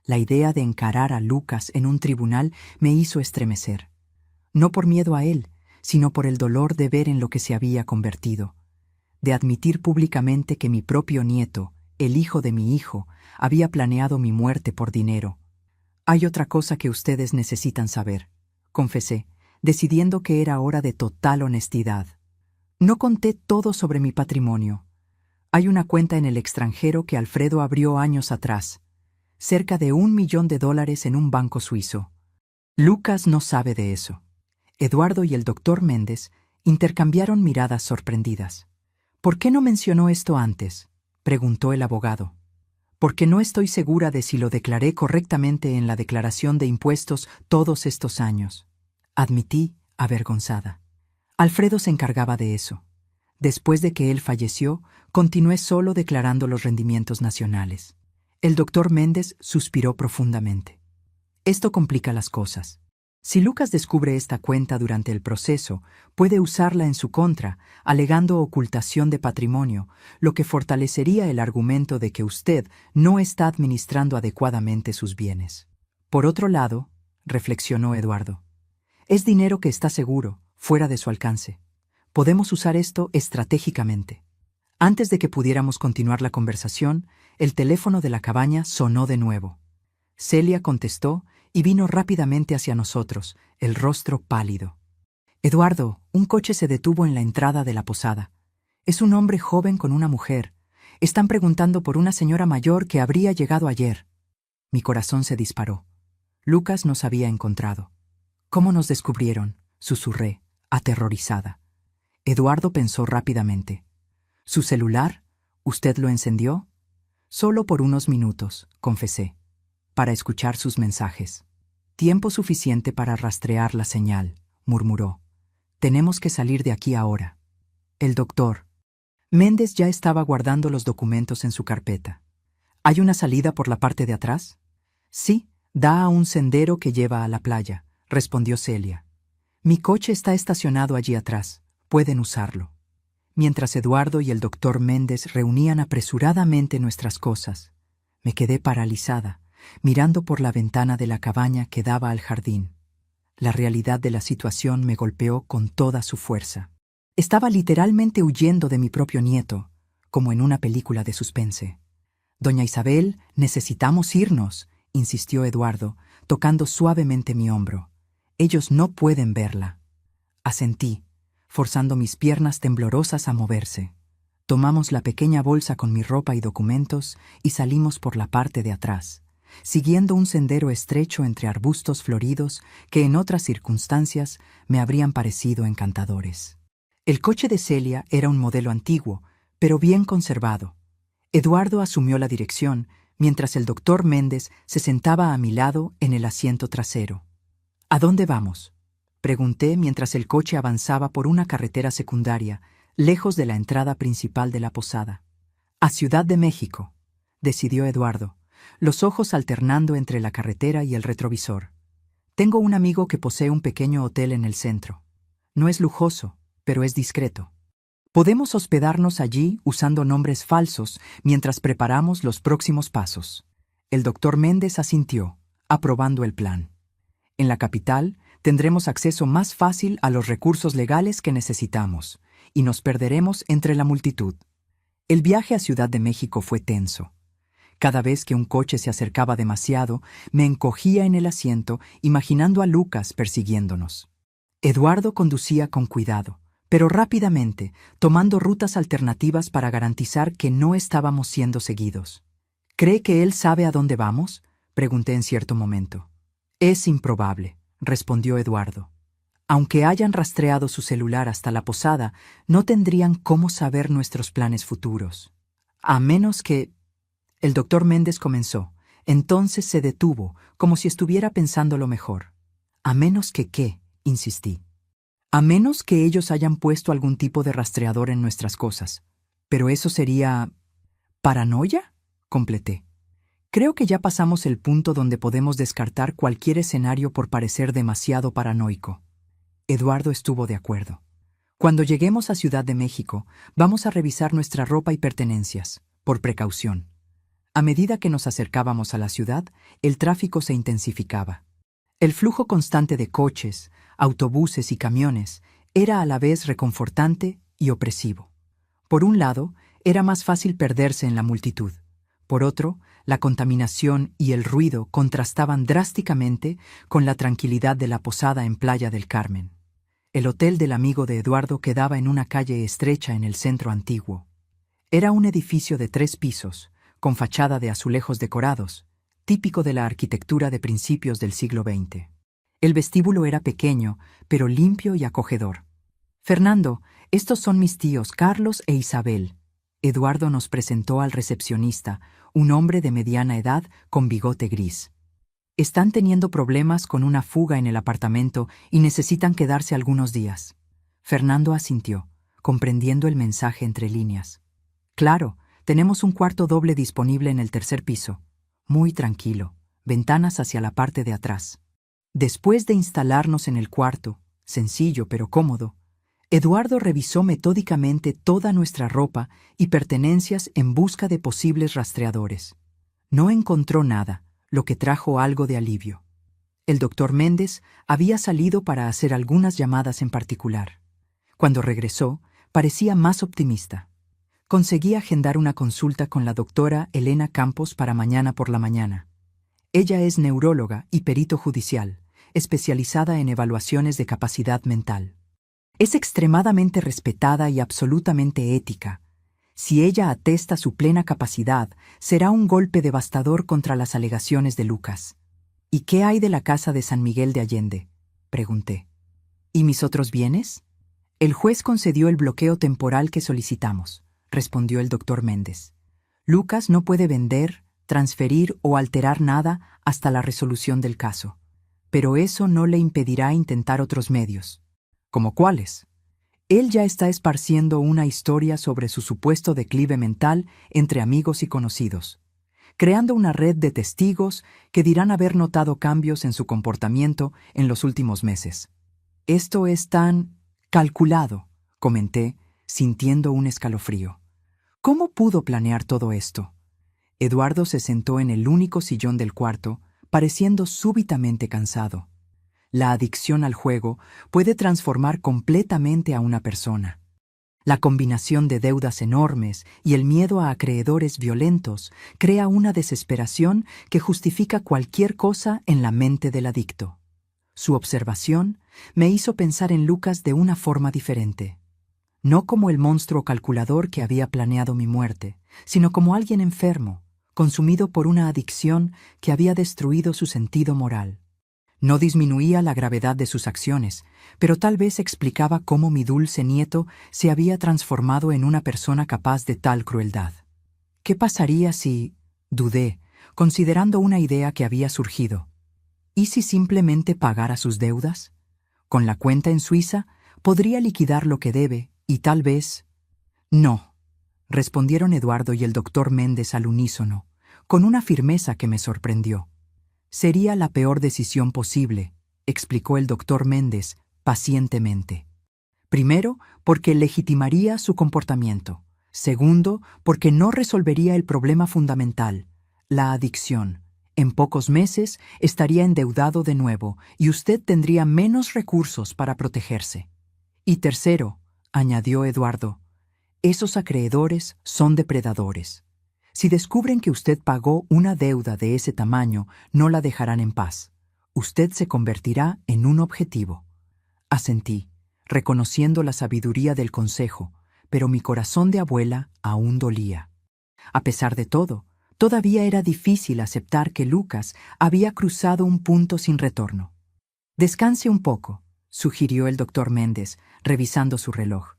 La idea de encarar a Lucas en un tribunal me hizo estremecer. No por miedo a él, sino por el dolor de ver en lo que se había convertido, de admitir públicamente que mi propio nieto, el hijo de mi hijo, había planeado mi muerte por dinero. «Hay otra cosa que ustedes necesitan saber», confesé, decidiendo que era hora de total honestidad. «No conté todo sobre mi patrimonio. Hay una cuenta en el extranjero que Alfredo abrió años atrás, cerca de $1 millón en un banco suizo. Lucas no sabe de eso». Eduardo y el doctor Méndez intercambiaron miradas sorprendidas. «¿Por qué no mencionó esto antes?», preguntó el abogado. «Porque no estoy segura de si lo declaré correctamente en la declaración de impuestos todos estos años», admití, avergonzada. «Alfredo se encargaba de eso. Después de que él falleció, continué solo declarando los rendimientos nacionales». El doctor Méndez suspiró profundamente. «Esto complica las cosas. Si Lucas descubre esta cuenta durante el proceso, puede usarla en su contra, alegando ocultación de patrimonio, lo que fortalecería el argumento de que usted no está administrando adecuadamente sus bienes. Por otro lado», reflexionó Eduardo, «es dinero que está seguro, fuera de su alcance. Podemos usar esto estratégicamente». Antes de que pudiéramos continuar la conversación, el teléfono de la cabaña sonó de nuevo. Celia contestó y vino rápidamente hacia nosotros, el rostro pálido. «Eduardo, un coche se detuvo en la entrada de la posada. Es un hombre joven con una mujer. Están preguntando por una señora mayor que habría llegado ayer». Mi corazón se disparó. Lucas nos había encontrado. «¿Cómo nos descubrieron?», susurré, aterrorizada. Eduardo pensó rápidamente. «¿Su celular? ¿Usted lo encendió?». Solo por unos minutos, confesé, para escuchar sus mensajes. Tiempo suficiente para rastrear la señal, murmuró. Tenemos que salir de aquí ahora. El doctor Méndez ya estaba guardando los documentos en su carpeta. ¿Hay una salida por la parte de atrás? Sí, da a un sendero que lleva a la playa, respondió Celia. Mi coche está estacionado allí atrás. Pueden usarlo. Mientras Eduardo y el doctor Méndez reunían apresuradamente nuestras cosas, me quedé paralizada, mirando por la ventana de la cabaña que daba al jardín. La realidad de la situación me golpeó con toda su fuerza. Estaba literalmente huyendo de mi propio nieto, como en una película de suspense. Doña Isabel, necesitamos irnos, insistió Eduardo, tocando suavemente mi hombro. Ellos no pueden verla. Asentí, forzando mis piernas temblorosas a moverse. Tomamos la pequeña bolsa con mi ropa y documentos y salimos por la parte de atrás, siguiendo un sendero estrecho entre arbustos floridos que en otras circunstancias me habrían parecido encantadores. El coche de Celia era un modelo antiguo, pero bien conservado. Eduardo asumió la dirección, mientras el doctor Méndez se sentaba a mi lado en el asiento trasero. ¿A dónde vamos?, pregunté mientras el coche avanzaba por una carretera secundaria, lejos de la entrada principal de la posada. A Ciudad de México, decidió Eduardo, los ojos alternando entre la carretera y el retrovisor. Tengo un amigo que posee un pequeño hotel en el centro. No es lujoso, pero es discreto. Podemos hospedarnos allí usando nombres falsos mientras preparamos los próximos pasos. El doctor Méndez asintió, aprobando el plan. En la capital tendremos acceso más fácil a los recursos legales que necesitamos, y nos perderemos entre la multitud. El viaje a Ciudad de México fue tenso. Cada vez que un coche se acercaba demasiado, me encogía en el asiento, imaginando a Lucas persiguiéndonos. Eduardo conducía con cuidado, pero rápidamente, tomando rutas alternativas para garantizar que no estábamos siendo seguidos. ¿Cree que él sabe a dónde vamos?, pregunté en cierto momento. Es improbable, respondió Eduardo. Aunque hayan rastreado su celular hasta la posada, no tendrían cómo saber nuestros planes futuros. A menos que... El doctor Méndez comenzó. Entonces se detuvo, como si estuviera pensándolo mejor. ¿A menos que qué?, insistí. A menos que ellos hayan puesto algún tipo de rastreador en nuestras cosas. Pero eso sería... ¿paranoia?, completé. Creo que ya pasamos el punto donde podemos descartar cualquier escenario por parecer demasiado paranoico. Eduardo estuvo de acuerdo. Cuando lleguemos a Ciudad de México, vamos a revisar nuestra ropa y pertenencias, por precaución. A medida que nos acercábamos a la ciudad, el tráfico se intensificaba. El flujo constante de coches, autobuses y camiones era a la vez reconfortante y opresivo. Por un lado, era más fácil perderse en la multitud. Por otro, la contaminación y el ruido contrastaban drásticamente con la tranquilidad de la posada en Playa del Carmen. El hotel del amigo de Eduardo quedaba en una calle estrecha en el centro antiguo. Era un edificio de 3 pisos, con fachada de azulejos decorados, típico de la arquitectura de principios del siglo XX. El vestíbulo era pequeño, pero limpio y acogedor. Fernando, estos son mis tíos Carlos e Isabel. Eduardo nos presentó al recepcionista, un hombre de mediana edad con bigote gris. Están teniendo problemas con una fuga en el apartamento y necesitan quedarse algunos días. Fernando asintió, comprendiendo el mensaje entre líneas. Claro, tenemos un cuarto doble disponible en el 3er piso. Muy tranquilo, ventanas hacia la parte de atrás. Después de instalarnos en el cuarto, sencillo pero cómodo, Eduardo revisó metódicamente toda nuestra ropa y pertenencias en busca de posibles rastreadores. No encontró nada, lo que trajo algo de alivio. El doctor Méndez había salido para hacer algunas llamadas en particular. Cuando regresó, parecía más optimista. Conseguí agendar una consulta con la doctora Elena Campos para mañana por la mañana. Ella es neuróloga y perito judicial, especializada en evaluaciones de capacidad mental. Es extremadamente respetada y absolutamente ética. Si ella atesta su plena capacidad, será un golpe devastador contra las alegaciones de Lucas. ¿Y qué hay de la casa de San Miguel de Allende?, pregunté. ¿Y mis otros bienes? El juez concedió el bloqueo temporal que solicitamos, respondió el doctor Méndez. Lucas no puede vender, transferir o alterar nada hasta la resolución del caso. Pero eso no le impedirá intentar otros medios. ¿Como cuáles? Él ya está esparciendo una historia sobre su supuesto declive mental entre amigos y conocidos, creando una red de testigos que dirán haber notado cambios en su comportamiento en los últimos meses. Esto es tan calculado, comenté, sintiendo un escalofrío. ¿Cómo pudo planear todo esto? Eduardo se sentó en el único sillón del cuarto, pareciendo súbitamente cansado. La adicción al juego puede transformar completamente a una persona. La combinación de deudas enormes y el miedo a acreedores violentos crea una desesperación que justifica cualquier cosa en la mente del adicto. Su observación me hizo pensar en Lucas de una forma diferente. No como el monstruo calculador que había planeado mi muerte, sino como alguien enfermo, consumido por una adicción que había destruido su sentido moral. No disminuía la gravedad de sus acciones, pero tal vez explicaba cómo mi dulce nieto se había transformado en una persona capaz de tal crueldad. ¿Qué pasaría si, dudé, considerando una idea que había surgido? ¿Y si simplemente pagara sus deudas? Con la cuenta en Suiza, podría liquidar lo que debe y tal vez... No, respondieron Eduardo y el doctor Méndez al unísono, con una firmeza que me sorprendió. Sería la peor decisión posible, explicó el doctor Méndez pacientemente. Primero, porque legitimaría su comportamiento. Segundo, porque no resolvería el problema fundamental, la adicción. En pocos meses estaría endeudado de nuevo y usted tendría menos recursos para protegerse. Y tercero, añadió Eduardo, esos acreedores son depredadores. Si descubren que usted pagó una deuda de ese tamaño, no la dejarán en paz. Usted se convertirá en un objetivo. Asentí, reconociendo la sabiduría del consejo, pero mi corazón de abuela aún dolía. A pesar de todo, todavía era difícil aceptar que Lucas había cruzado un punto sin retorno. Descanse un poco, sugirió el doctor Méndez, revisando su reloj.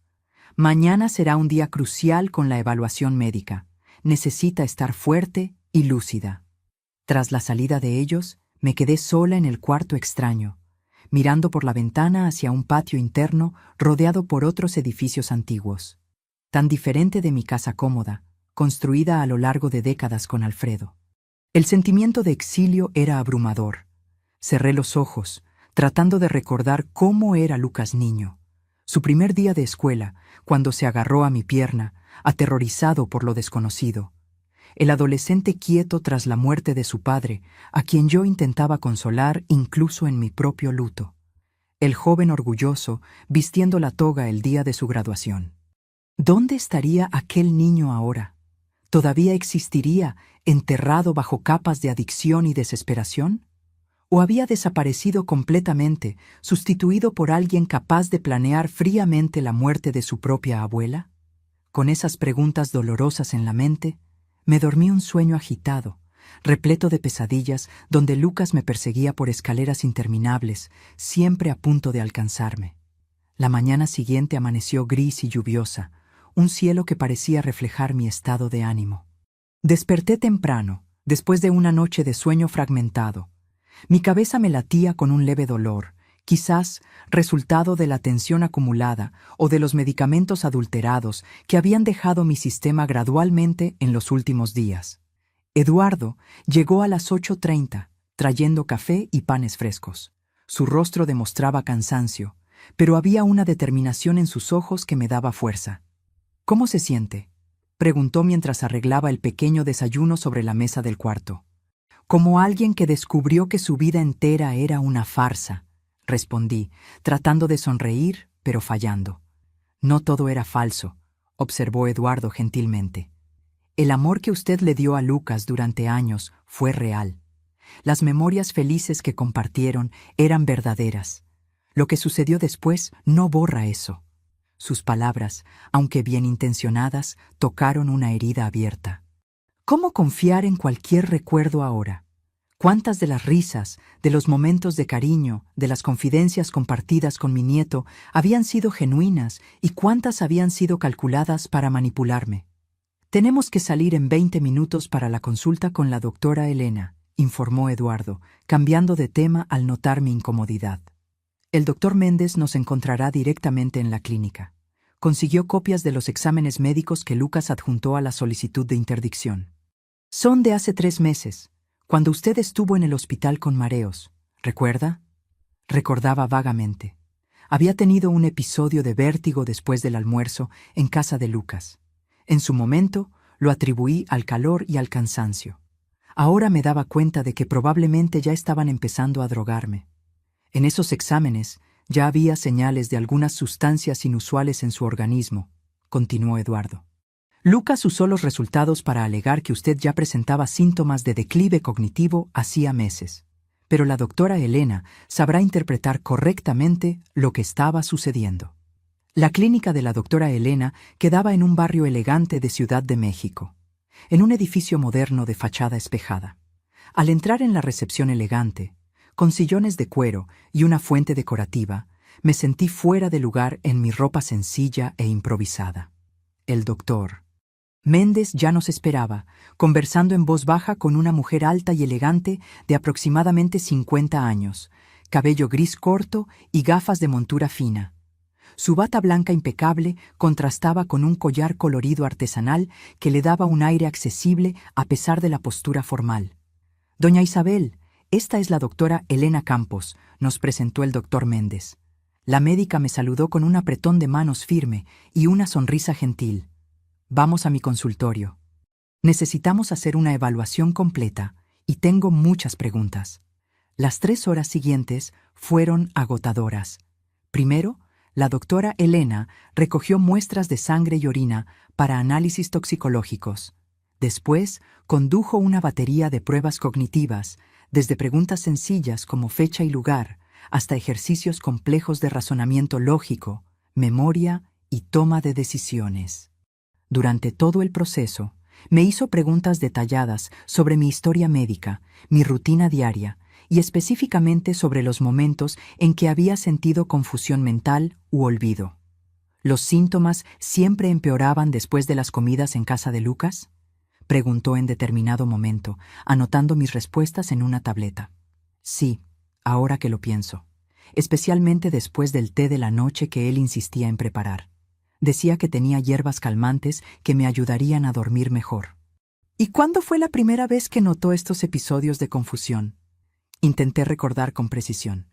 Mañana será un día crucial con la evaluación médica. Necesita estar fuerte y lúcida. Tras la salida de ellos, me quedé sola en el cuarto extraño, mirando por la ventana hacia un patio interno rodeado por otros edificios antiguos, tan diferente de mi casa cómoda, construida a lo largo de décadas con Alfredo. El sentimiento de exilio era abrumador. Cerré los ojos, tratando de recordar cómo era Lucas niño. Su primer día de escuela, cuando se agarró a mi pierna, aterrorizado por lo desconocido. El adolescente quieto tras la muerte de su padre, a quien yo intentaba consolar incluso en mi propio luto. El joven orgulloso, vistiendo la toga el día de su graduación. ¿Dónde estaría aquel niño ahora? ¿Todavía existiría, enterrado bajo capas de adicción y desesperación? ¿O había desaparecido completamente, sustituido por alguien capaz de planear fríamente la muerte de su propia abuela? Con esas preguntas dolorosas en la mente, me dormí un sueño agitado, repleto de pesadillas, donde Lucas me perseguía por escaleras interminables, siempre a punto de alcanzarme. La mañana siguiente amaneció gris y lluviosa, un cielo que parecía reflejar mi estado de ánimo. Desperté temprano, después de una noche de sueño fragmentado. Mi cabeza me latía con un leve dolor, quizás resultado de la tensión acumulada o de los medicamentos adulterados que habían dejado mi sistema gradualmente en los últimos días. Eduardo llegó a las 8:30, trayendo café y panes frescos. Su rostro demostraba cansancio, pero había una determinación en sus ojos que me daba fuerza. ¿Cómo se siente?, preguntó mientras arreglaba el pequeño desayuno sobre la mesa del cuarto. Como alguien que descubrió que su vida entera era una farsa, respondí, tratando de sonreír, pero fallando. No todo era falso, observó Eduardo gentilmente. El amor que usted le dio a Lucas durante años fue real. Las memorias felices que compartieron eran verdaderas. Lo que sucedió después no borra eso. Sus palabras, aunque bien intencionadas, tocaron una herida abierta. ¿Cómo confiar en cualquier recuerdo ahora? ¿Cuántas de las risas, de los momentos de cariño, de las confidencias compartidas con mi nieto habían sido genuinas y cuántas habían sido calculadas para manipularme? Tenemos que salir en 20 minutos para la consulta con la doctora Elena, informó Eduardo, cambiando de tema al notar mi incomodidad. El doctor Méndez nos encontrará directamente en la clínica. Consiguió copias de los exámenes médicos que Lucas adjuntó a la solicitud de interdicción. Son de hace 3 meses, cuando usted estuvo en el hospital con mareos. ¿Recuerda? Recordaba vagamente. Había tenido un episodio de vértigo después del almuerzo en casa de Lucas. En su momento, lo atribuí al calor y al cansancio. Ahora me daba cuenta de que probablemente ya estaban empezando a drogarme. En esos exámenes ya había señales de algunas sustancias inusuales en su organismo, continuó Eduardo. Lucas usó los resultados para alegar que usted ya presentaba síntomas de declive cognitivo hacía meses, pero la doctora Elena sabrá interpretar correctamente lo que estaba sucediendo. La clínica de la doctora Elena quedaba en un barrio elegante de Ciudad de México, en un edificio moderno de fachada espejada. Al entrar en la recepción elegante, con sillones de cuero y una fuente decorativa, me sentí fuera de lugar en mi ropa sencilla e improvisada. El doctor Méndez ya nos esperaba, conversando en voz baja con una mujer alta y elegante de aproximadamente 50 años, cabello gris corto y gafas de montura fina. Su bata blanca impecable contrastaba con un collar colorido artesanal que le daba un aire accesible a pesar de la postura formal. «Doña Isabel, esta es la doctora Elena Campos», nos presentó el doctor Méndez. La médica me saludó con un apretón de manos firme y una sonrisa gentil. «Vamos a mi consultorio. Necesitamos hacer una evaluación completa y tengo muchas preguntas». Las 3 horas siguientes fueron agotadoras. Primero, la doctora Elena recogió muestras de sangre y orina para análisis toxicológicos. Después, condujo una batería de pruebas cognitivas, desde preguntas sencillas como fecha y lugar, hasta ejercicios complejos de razonamiento lógico, memoria y toma de decisiones. Durante todo el proceso, me hizo preguntas detalladas sobre mi historia médica, mi rutina diaria, y específicamente sobre los momentos en que había sentido confusión mental u olvido. ¿Los síntomas siempre empeoraban después de las comidas en casa de Lucas?, preguntó en determinado momento, anotando mis respuestas en una tableta. Sí, ahora que lo pienso, especialmente después del té de la noche que él insistía en preparar. Decía que tenía hierbas calmantes que me ayudarían a dormir mejor. ¿Y cuándo fue la primera vez que notó estos episodios de confusión? Intenté recordar con precisión.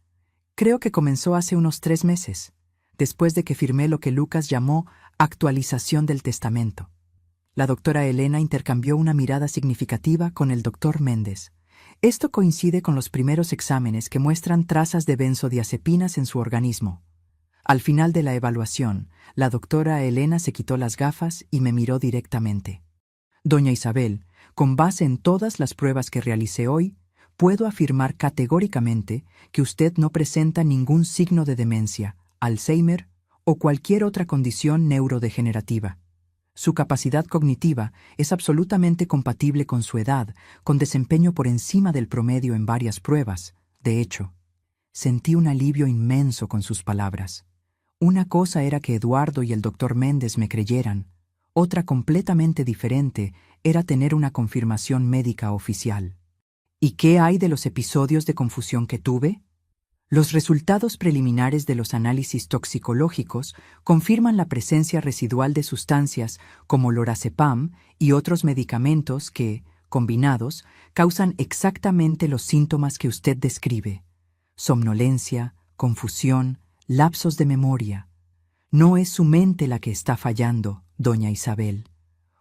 Creo que comenzó hace unos 3 meses, después de que firmé lo que Lucas llamó actualización del testamento. La doctora Elena intercambió una mirada significativa con el doctor Méndez. Esto coincide con los primeros exámenes que muestran trazas de benzodiazepinas en su organismo. Al final de la evaluación, la doctora Elena se quitó las gafas y me miró directamente. «Doña Isabel, con base en todas las pruebas que realicé hoy, puedo afirmar categóricamente que usted no presenta ningún signo de demencia, Alzheimer o cualquier otra condición neurodegenerativa. Su capacidad cognitiva es absolutamente compatible con su edad, con desempeño por encima del promedio en varias pruebas. De hecho, sentí un alivio inmenso con sus palabras. Una cosa era que Eduardo y el doctor Méndez me creyeran, otra completamente diferente era tener una confirmación médica oficial. ¿Y qué hay de los episodios de confusión que tuve? Los resultados preliminares de los análisis toxicológicos confirman la presencia residual de sustancias como lorazepam y otros medicamentos que, combinados, causan exactamente los síntomas que usted describe: somnolencia, confusión, lapsos de memoria. No es su mente la que está fallando, doña Isabel.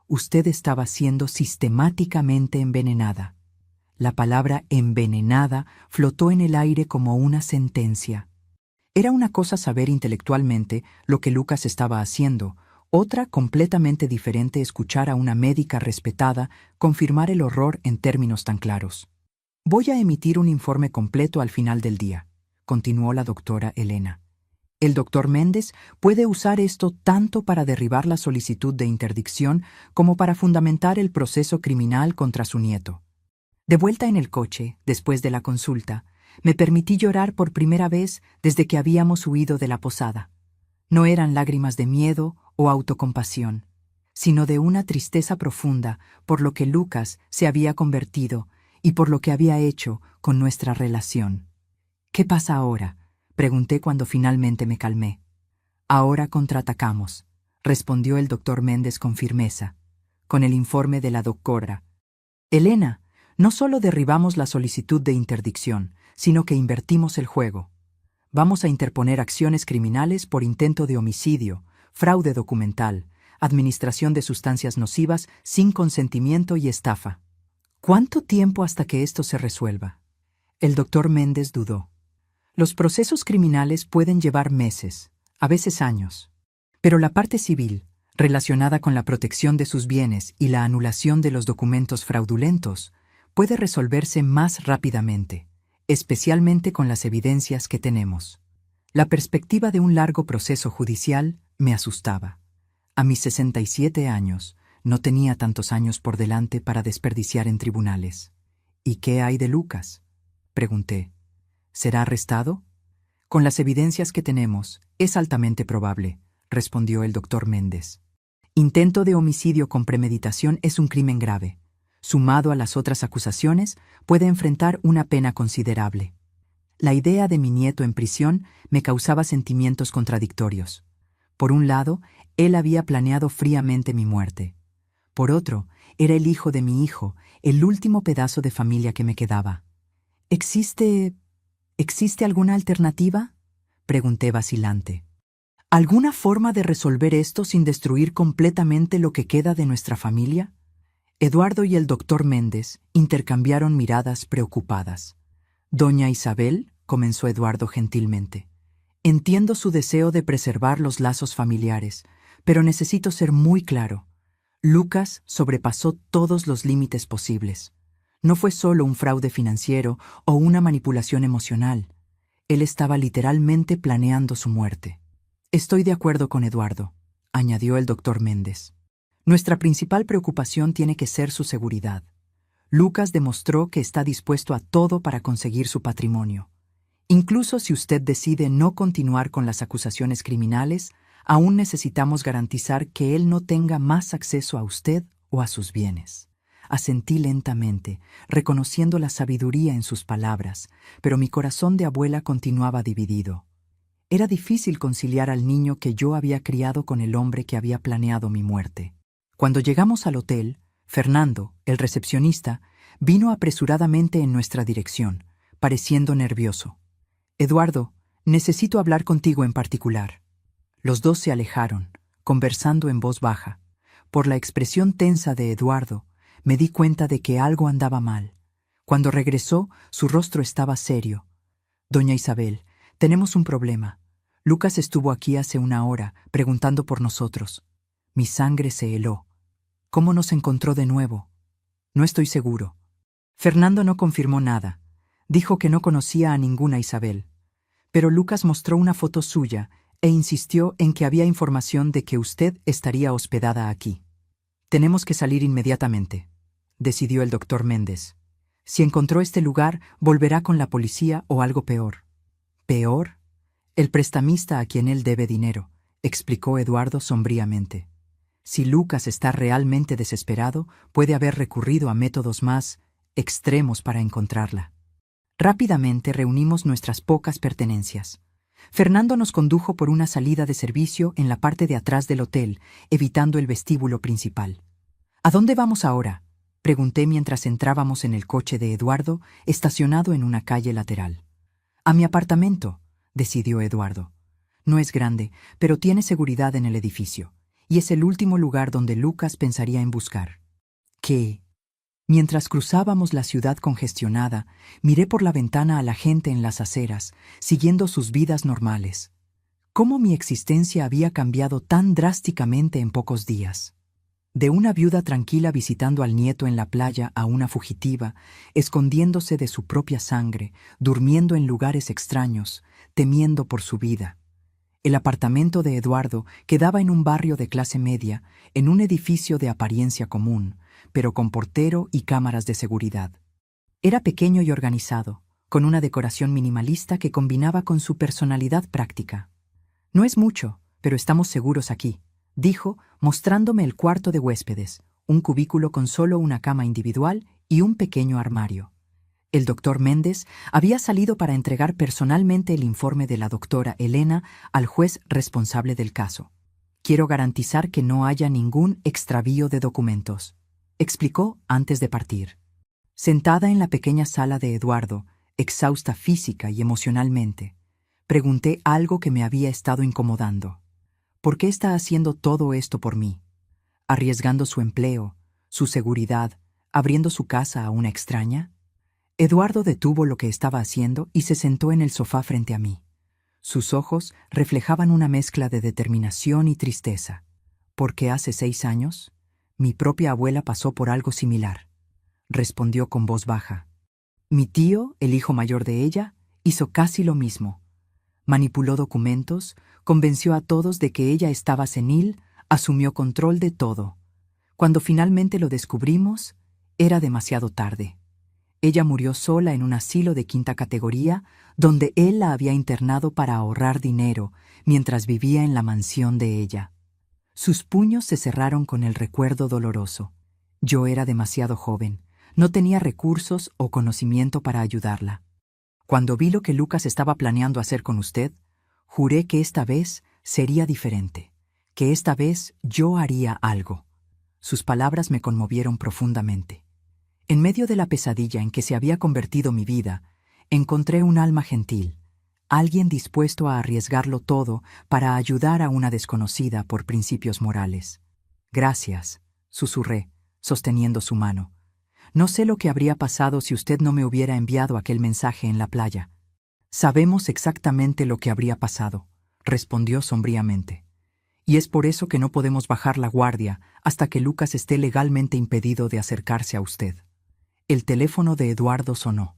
Usted estaba siendo sistemáticamente envenenada. La palabra envenenada flotó en el aire como una sentencia. Era una cosa saber intelectualmente lo que Lucas estaba haciendo, otra completamente diferente escuchar a una médica respetada confirmar el horror en términos tan claros. «Voy a emitir un informe completo al final del día», continuó la doctora Elena. «El doctor Méndez puede usar esto tanto para derribar la solicitud de interdicción como para fundamentar el proceso criminal contra su nieto». De vuelta en el coche, después de la consulta, me permití llorar por primera vez desde que habíamos huido de la posada. No eran lágrimas de miedo o autocompasión. sino de una tristeza profunda por lo que Lucas se había convertido y por lo que había hecho con nuestra relación. «¿Qué pasa ahora?», pregunté cuando finalmente me calmé. «Ahora contraatacamos», respondió el doctor Méndez con firmeza, con el informe de la doctora. «Elena, no solo derribamos la solicitud de interdicción, sino que invertimos el juego. Vamos a interponer acciones criminales por intento de homicidio, fraude documental, administración de sustancias nocivas sin consentimiento y estafa». «¿Cuánto tiempo hasta que esto se resuelva?». El doctor Méndez dudó. «Los procesos criminales pueden llevar meses, a veces años. Pero la parte civil, relacionada con la protección de sus bienes y la anulación de los documentos fraudulentos, puede resolverse más rápidamente, especialmente con las evidencias que tenemos». La perspectiva de un largo proceso judicial me asustaba. A mis 67 años, no tenía tantos años por delante para desperdiciar en tribunales. «¿Y qué hay de Lucas?», pregunté. «¿Será arrestado?». «Con las evidencias que tenemos, es altamente probable», respondió el doctor Méndez. «Intento de homicidio con premeditación es un crimen grave. Sumado a las otras acusaciones, puede enfrentar una pena considerable». La idea de mi nieto en prisión me causaba sentimientos contradictorios. Por un lado, él había planeado fríamente mi muerte. Por otro, era el hijo de mi hijo, el último pedazo de familia que me quedaba. ¿Existe alguna alternativa?», pregunté vacilante. «¿Alguna forma de resolver esto sin destruir completamente lo que queda de nuestra familia?». Eduardo y el doctor Méndez intercambiaron miradas preocupadas. «Doña Isabel», comenzó Eduardo gentilmente, «entiendo su deseo de preservar los lazos familiares, pero necesito ser muy claro. Lucas sobrepasó todos los límites posibles. No fue solo un fraude financiero o una manipulación emocional. Él estaba literalmente planeando su muerte». «Estoy de acuerdo con Eduardo», añadió el doctor Méndez. «Nuestra principal preocupación tiene que ser su seguridad. Lucas demostró que está dispuesto a todo para conseguir su patrimonio. Incluso si usted decide no continuar con las acusaciones criminales, aún necesitamos garantizar que él no tenga más acceso a usted o a sus bienes». Asentí lentamente, reconociendo la sabiduría en sus palabras, pero mi corazón de abuela continuaba dividido. Era difícil conciliar al niño que yo había criado con el hombre que había planeado mi muerte. Cuando llegamos al hotel, Fernando, el recepcionista, vino apresuradamente en nuestra dirección, pareciendo nervioso. «Eduardo, necesito hablar contigo en particular». Los dos se alejaron, conversando en voz baja. Por la expresión tensa de Eduardo, me di cuenta de que algo andaba mal. Cuando regresó, su rostro estaba serio. «Doña Isabel, tenemos un problema. Lucas estuvo aquí hace una hora, preguntando por nosotros». Mi sangre se heló. «¿Cómo nos encontró de nuevo?». «No estoy seguro». Fernando no confirmó nada. Dijo que no conocía a ninguna Isabel. Pero Lucas mostró una foto suya e insistió en que había información de que usted estaría hospedada aquí. «Tenemos que salir inmediatamente», decidió el doctor Méndez. «Si encontró este lugar, volverá con la policía o algo peor». «¿Peor?». «El prestamista a quien él debe dinero», explicó Eduardo sombríamente. «Si Lucas está realmente desesperado, puede haber recurrido a métodos más extremos para encontrarla». Rápidamente reunimos nuestras pocas pertenencias. Fernando nos condujo por una salida de servicio en la parte de atrás del hotel, evitando el vestíbulo principal. «¿A dónde vamos ahora?», pregunté mientras entrábamos en el coche de Eduardo, estacionado en una calle lateral. «A mi apartamento», decidió Eduardo. «No es grande, pero tiene seguridad en el edificio, y es el último lugar donde Lucas pensaría en buscar». «¿Qué?». Mientras cruzábamos la ciudad congestionada, miré por la ventana a la gente en las aceras, siguiendo sus vidas normales. ¿Cómo mi existencia había cambiado tan drásticamente en pocos días? De una viuda tranquila visitando al nieto en la playa a una fugitiva, escondiéndose de su propia sangre, durmiendo en lugares extraños, temiendo por su vida. El apartamento de Eduardo quedaba en un barrio de clase media, en un edificio de apariencia común, pero con portero y cámaras de seguridad. Era pequeño y organizado, con una decoración minimalista que combinaba con su personalidad práctica. «No es mucho, pero estamos seguros aquí», dijo, mostrándome el cuarto de huéspedes, un cubículo con solo una cama individual y un pequeño armario. El doctor Méndez había salido para entregar personalmente el informe de la doctora Elena al juez responsable del caso. Quiero garantizar que no haya ningún extravío de documentos, explicó antes de partir. Sentada en la pequeña sala de Eduardo, exhausta física y emocionalmente, pregunté algo que me había estado incomodando. ¿Por qué está haciendo todo esto por mí? ¿Arriesgando su empleo, su seguridad, abriendo su casa a una extraña? Eduardo detuvo lo que estaba haciendo y se sentó en el sofá frente a mí. Sus ojos reflejaban una mezcla de determinación y tristeza, porque hace 6 años, mi propia abuela pasó por algo similar. Respondió con voz baja. Mi tío, el hijo mayor de ella, hizo casi lo mismo. Manipuló documentos, convenció a todos de que ella estaba senil, asumió control de todo. Cuando finalmente lo descubrimos, era demasiado tarde. Ella murió sola en un asilo de 5ª categoría, donde él la había internado para ahorrar dinero, mientras vivía en la mansión de ella. Sus puños se cerraron con el recuerdo doloroso. Yo era demasiado joven, no tenía recursos o conocimiento para ayudarla. Cuando vi lo que Lucas estaba planeando hacer con usted, juré que esta vez sería diferente, que esta vez yo haría algo. Sus palabras me conmovieron profundamente. En medio de la pesadilla en que se había convertido mi vida, encontré un alma gentil, alguien dispuesto a arriesgarlo todo para ayudar a una desconocida por principios morales. Gracias, susurré, sosteniendo su mano. No sé lo que habría pasado si usted no me hubiera enviado aquel mensaje en la playa. Sabemos exactamente lo que habría pasado, respondió sombríamente. Y es por eso que no podemos bajar la guardia hasta que Lucas esté legalmente impedido de acercarse a usted. El teléfono de Eduardo sonó.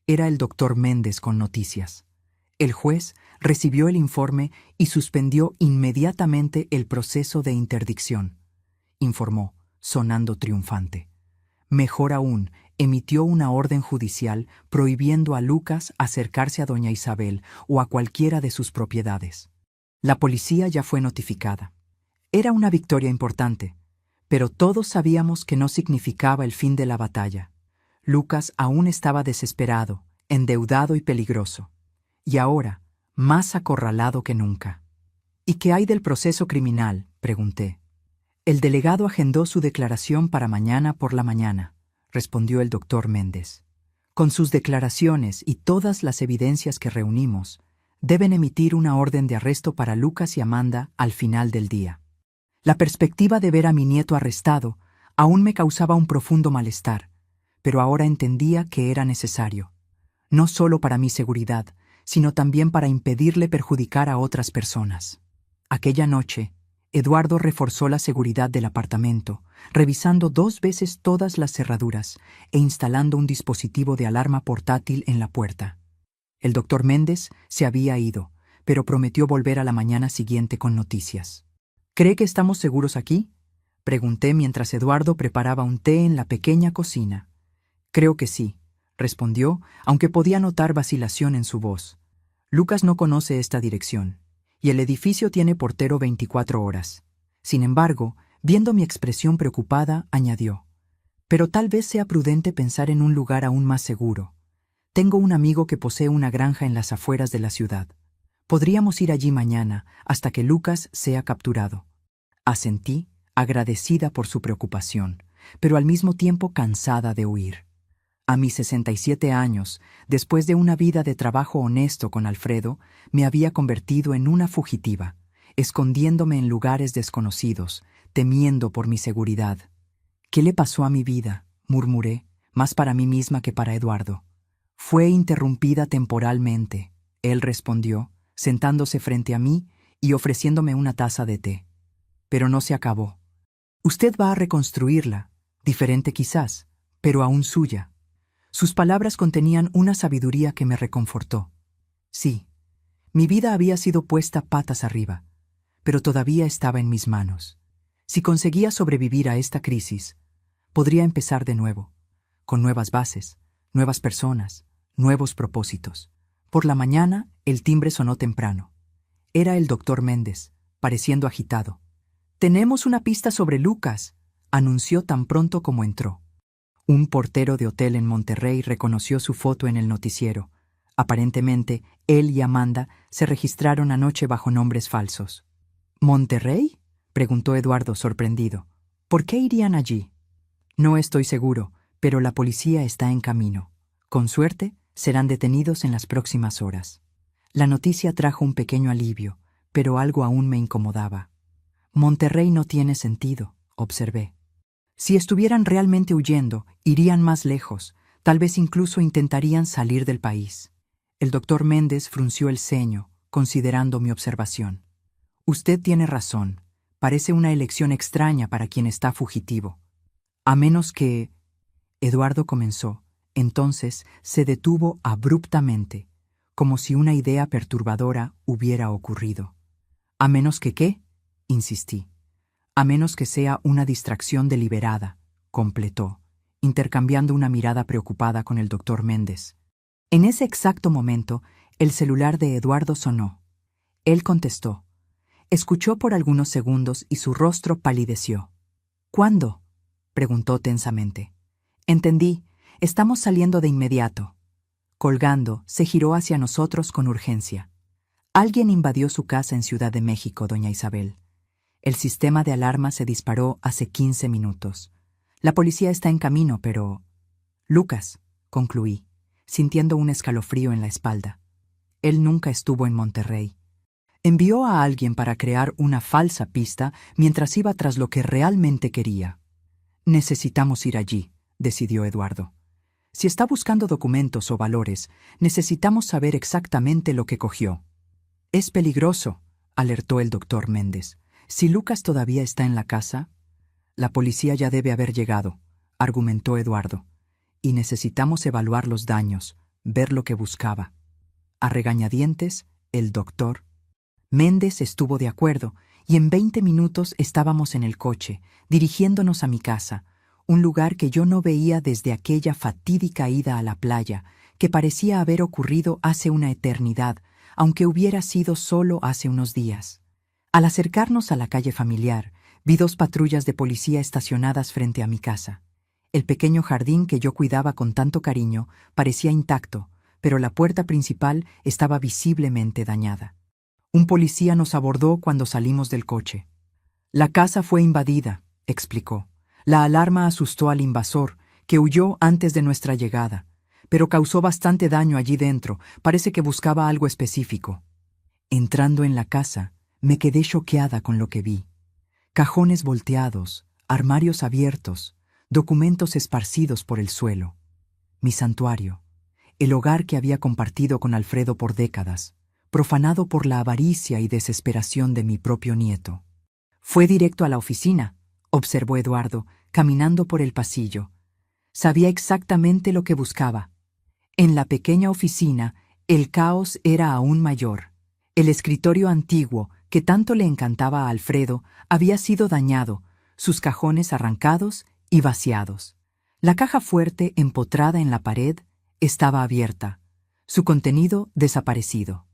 Era el doctor Méndez con noticias. El juez recibió el informe y suspendió inmediatamente el proceso de interdicción, informó, sonando triunfante. Mejor aún, emitió una orden judicial prohibiendo a Lucas acercarse a doña Isabel o a cualquiera de sus propiedades. La policía ya fue notificada. Era una victoria importante, pero todos sabíamos que no significaba el fin de la batalla. Lucas aún estaba desesperado, endeudado y peligroso, y ahora, más acorralado que nunca. ¿Y qué hay del proceso criminal?, pregunté. El delegado agendó su declaración para mañana por la mañana, respondió el doctor Méndez. Con sus declaraciones y todas las evidencias que reunimos, deben emitir una orden de arresto para Lucas y Amanda al final del día. La perspectiva de ver a mi nieto arrestado aún me causaba un profundo malestar, pero ahora entendía que era necesario, no solo para mi seguridad, sino también para impedirle perjudicar a otras personas. Aquella noche, Eduardo reforzó la seguridad del apartamento, revisando 2 veces todas las cerraduras e instalando un dispositivo de alarma portátil en la puerta. El doctor Méndez se había ido, pero prometió volver a la mañana siguiente con noticias. ¿Cree que estamos seguros aquí?, pregunté mientras Eduardo preparaba un té en la pequeña cocina. Creo que sí, respondió, aunque podía notar vacilación en su voz. Lucas no conoce esta dirección, y el edificio tiene portero 24 horas. Sin embargo, viendo mi expresión preocupada, añadió, pero tal vez sea prudente pensar en un lugar aún más seguro. Tengo un amigo que posee una granja en las afueras de la ciudad. Podríamos ir allí mañana, hasta que Lucas sea capturado. Asentí, agradecida por su preocupación, pero al mismo tiempo cansada de huir. A mis 67 años, después de una vida de trabajo honesto con Alfredo, me había convertido en una fugitiva, escondiéndome en lugares desconocidos, temiendo por mi seguridad. ¿Qué le pasó a mi vida?, murmuré, más para mí misma que para Eduardo. Fue interrumpida temporalmente, él respondió, sentándose frente a mí y ofreciéndome una taza de té. Pero no se acabó. Usted va a reconstruirla, diferente quizás, pero aún suya. Sus palabras contenían una sabiduría que me reconfortó. Sí, mi vida había sido puesta patas arriba, pero todavía estaba en mis manos. Si conseguía sobrevivir a esta crisis, podría empezar de nuevo, con nuevas bases, nuevas personas, nuevos propósitos. Por la mañana, el timbre sonó temprano. Era el doctor Méndez, pareciendo agitado. Tenemos una pista sobre Lucas, anunció tan pronto como entró. Un portero de hotel en Monterrey reconoció su foto en el noticiero. Aparentemente, él y Amanda se registraron anoche bajo nombres falsos. ¿Monterrey?, preguntó Eduardo sorprendido. ¿Por qué irían allí? No estoy seguro, pero la policía está en camino. Con suerte, serán detenidos en las próximas horas. La noticia trajo un pequeño alivio, pero algo aún me incomodaba. Monterrey no tiene sentido, observé. Si estuvieran realmente huyendo, irían más lejos, tal vez incluso intentarían salir del país. El doctor Méndez frunció el ceño, considerando mi observación. Usted tiene razón. Parece una elección extraña para quien está fugitivo. A menos que... Eduardo comenzó. Entonces se detuvo abruptamente, como si una idea perturbadora hubiera ocurrido. ¿A menos que qué?, insistí. A menos que sea una distracción deliberada, completó, intercambiando una mirada preocupada con el doctor Méndez. En ese exacto momento, el celular de Eduardo sonó. Él contestó. Escuchó por algunos segundos y su rostro palideció. ¿Cuándo?, preguntó tensamente. Entendí. Estamos saliendo de inmediato. Colgando, se giró hacia nosotros con urgencia. Alguien invadió su casa en Ciudad de México, doña Isabel. El sistema de alarma se disparó hace 15 minutos. La policía está en camino, pero... Lucas, concluí, sintiendo un escalofrío en la espalda. Él nunca estuvo en Monterrey. Envió a alguien para crear una falsa pista mientras iba tras lo que realmente quería. Necesitamos ir allí, decidió Eduardo. Si está buscando documentos o valores, necesitamos saber exactamente lo que cogió. Es peligroso, alertó el doctor Méndez. Si Lucas todavía está en la casa, la policía ya debe haber llegado, argumentó Eduardo. Y necesitamos evaluar los daños, ver lo que buscaba. A regañadientes, el doctor Méndez estuvo de acuerdo, y en 20 minutos estábamos en el coche, dirigiéndonos a mi casa, un lugar que yo no veía desde aquella fatídica ida a la playa, que parecía haber ocurrido hace una eternidad, aunque hubiera sido solo hace unos días. Al acercarnos a la calle familiar, vi 2 patrullas de policía estacionadas frente a mi casa. El pequeño jardín que yo cuidaba con tanto cariño parecía intacto, pero la puerta principal estaba visiblemente dañada. Un policía nos abordó cuando salimos del coche. La casa fue invadida, explicó. La alarma asustó al invasor, que huyó antes de nuestra llegada, pero causó bastante daño allí dentro. Parece que buscaba algo específico. Entrando en la casa, me quedé choqueada con lo que vi. Cajones volteados, armarios abiertos, documentos esparcidos por el suelo. Mi santuario, el hogar que había compartido con Alfredo por décadas, profanado por la avaricia y desesperación de mi propio nieto. Fue directo a la oficina, observó Eduardo, caminando por el pasillo. Sabía exactamente lo que buscaba. En la pequeña oficina, el caos era aún mayor. El escritorio antiguo, que tanto le encantaba a Alfredo, había sido dañado, sus cajones arrancados y vaciados. La caja fuerte, empotrada en la pared, estaba abierta, su contenido desaparecido.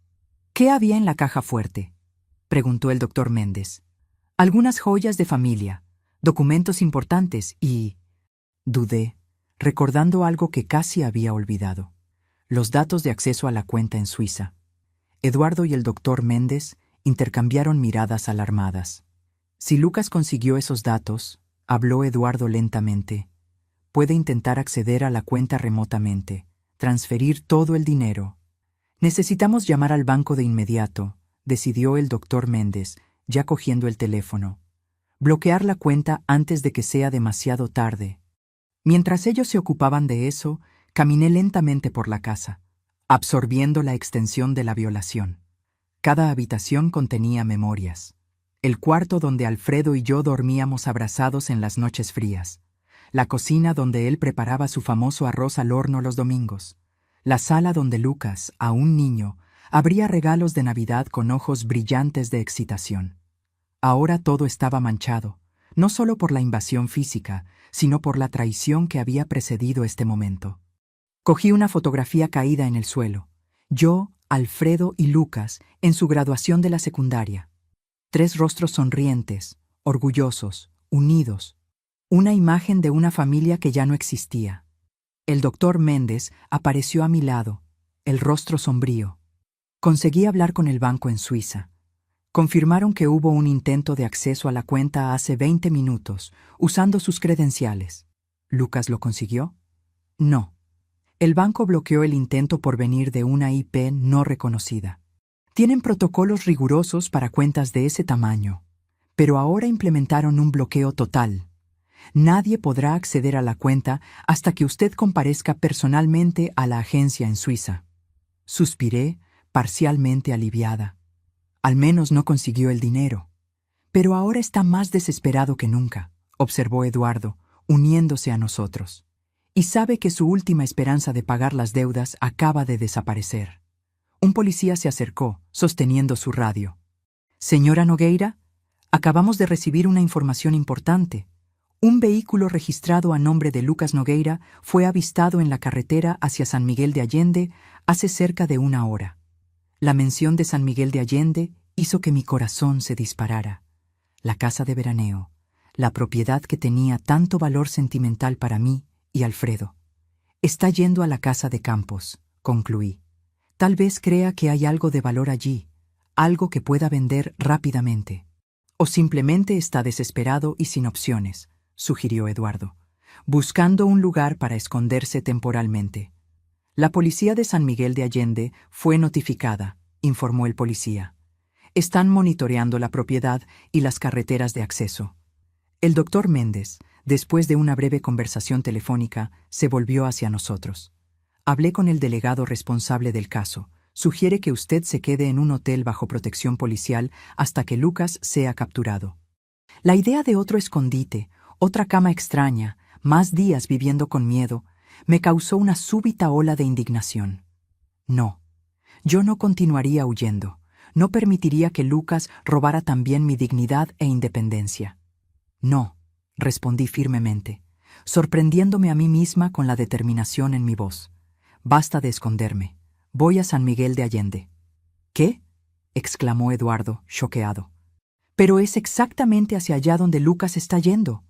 ¿Qué había en la caja fuerte?, preguntó el doctor Méndez. Algunas joyas de familia, documentos importantes y... Dudé, recordando algo que casi había olvidado. Los datos de acceso a la cuenta en Suiza. Eduardo y el doctor Méndez intercambiaron miradas alarmadas. Si Lucas consiguió esos datos, habló Eduardo lentamente, puede intentar acceder a la cuenta remotamente, transferir todo el dinero. Necesitamos llamar al banco de inmediato, decidió el doctor Méndez, ya cogiendo el teléfono. Bloquear la cuenta antes de que sea demasiado tarde. Mientras ellos se ocupaban de eso, caminé lentamente por la casa, absorbiendo la extensión de la violación. Cada habitación contenía memorias. El cuarto donde Alfredo y yo dormíamos abrazados en las noches frías. La cocina donde él preparaba su famoso arroz al horno los domingos. La sala donde Lucas, aún niño, abría regalos de Navidad con ojos brillantes de excitación. Ahora todo estaba manchado, no solo por la invasión física, sino por la traición que había precedido este momento. Cogí una fotografía caída en el suelo. Yo, Alfredo y Lucas, en su graduación de la secundaria. 3 rostros sonrientes, orgullosos, unidos. Una imagen de una familia que ya no existía. El doctor Méndez apareció a mi lado, el rostro sombrío. Conseguí hablar con el banco en Suiza. Confirmaron que hubo un intento de acceso a la cuenta hace 20 minutos, usando sus credenciales. ¿Lucas lo consiguió? No. El banco bloqueó el intento por venir de una IP no reconocida. Tienen protocolos rigurosos para cuentas de ese tamaño, pero ahora implementaron un bloqueo total. Nadie podrá acceder a la cuenta hasta que usted comparezca personalmente a la agencia en Suiza. Suspiré, parcialmente aliviada. Al menos no consiguió el dinero. Pero ahora está más desesperado que nunca, observó Eduardo, uniéndose a nosotros. Y sabe que su última esperanza de pagar las deudas acaba de desaparecer. Un policía se acercó, sosteniendo su radio. Señora Nogueira, acabamos de recibir una información importante. Un vehículo registrado a nombre de Lucas Nogueira fue avistado en la carretera hacia San Miguel de Allende hace cerca de 1 hora. La mención de San Miguel de Allende hizo que mi corazón se disparara. La casa de veraneo, la propiedad que tenía tanto valor sentimental para mí y Alfredo. Está yendo a la casa de Campos, concluí. Tal vez crea que hay algo de valor allí, algo que pueda vender rápidamente. O simplemente está desesperado y sin opciones, sugirió Eduardo, buscando un lugar para esconderse temporalmente. La policía de San Miguel de Allende fue notificada, informó el policía. Están monitoreando la propiedad y las carreteras de acceso. El doctor Méndez, después de una breve conversación telefónica, se volvió hacia nosotros. Hablé con el delegado responsable del caso. Sugiere que usted se quede en un hotel bajo protección policial hasta que Lucas sea capturado. La idea de otro escondite, otra cama extraña, más días viviendo con miedo, me causó una súbita ola de indignación. No, yo no continuaría huyendo. No permitiría que Lucas robara también mi dignidad e independencia. No, respondí firmemente, sorprendiéndome a mí misma con la determinación en mi voz. Basta de esconderme. Voy a San Miguel de Allende. ¿Qué? Exclamó Eduardo, choqueado. Pero es exactamente hacia allá donde Lucas está yendo.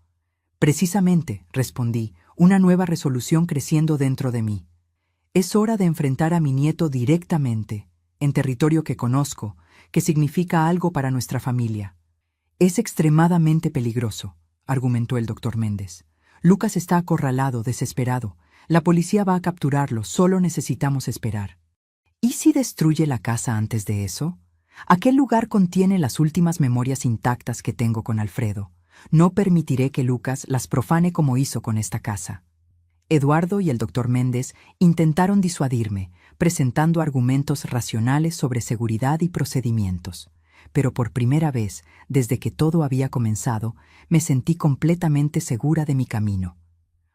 Precisamente, respondí, una nueva resolución creciendo dentro de mí. Es hora de enfrentar a mi nieto directamente, en territorio que conozco, que significa algo para nuestra familia. Es extremadamente peligroso, argumentó el doctor Méndez. Lucas está acorralado, desesperado. La policía va a capturarlo, solo necesitamos esperar. ¿Y si destruye la casa antes de eso? Aquel lugar contiene las últimas memorias intactas que tengo con Alfredo. No permitiré que Lucas las profane como hizo con esta casa. Eduardo y el doctor Méndez intentaron disuadirme, presentando argumentos racionales sobre seguridad y procedimientos. Pero por primera vez, desde que todo había comenzado, me sentí completamente segura de mi camino.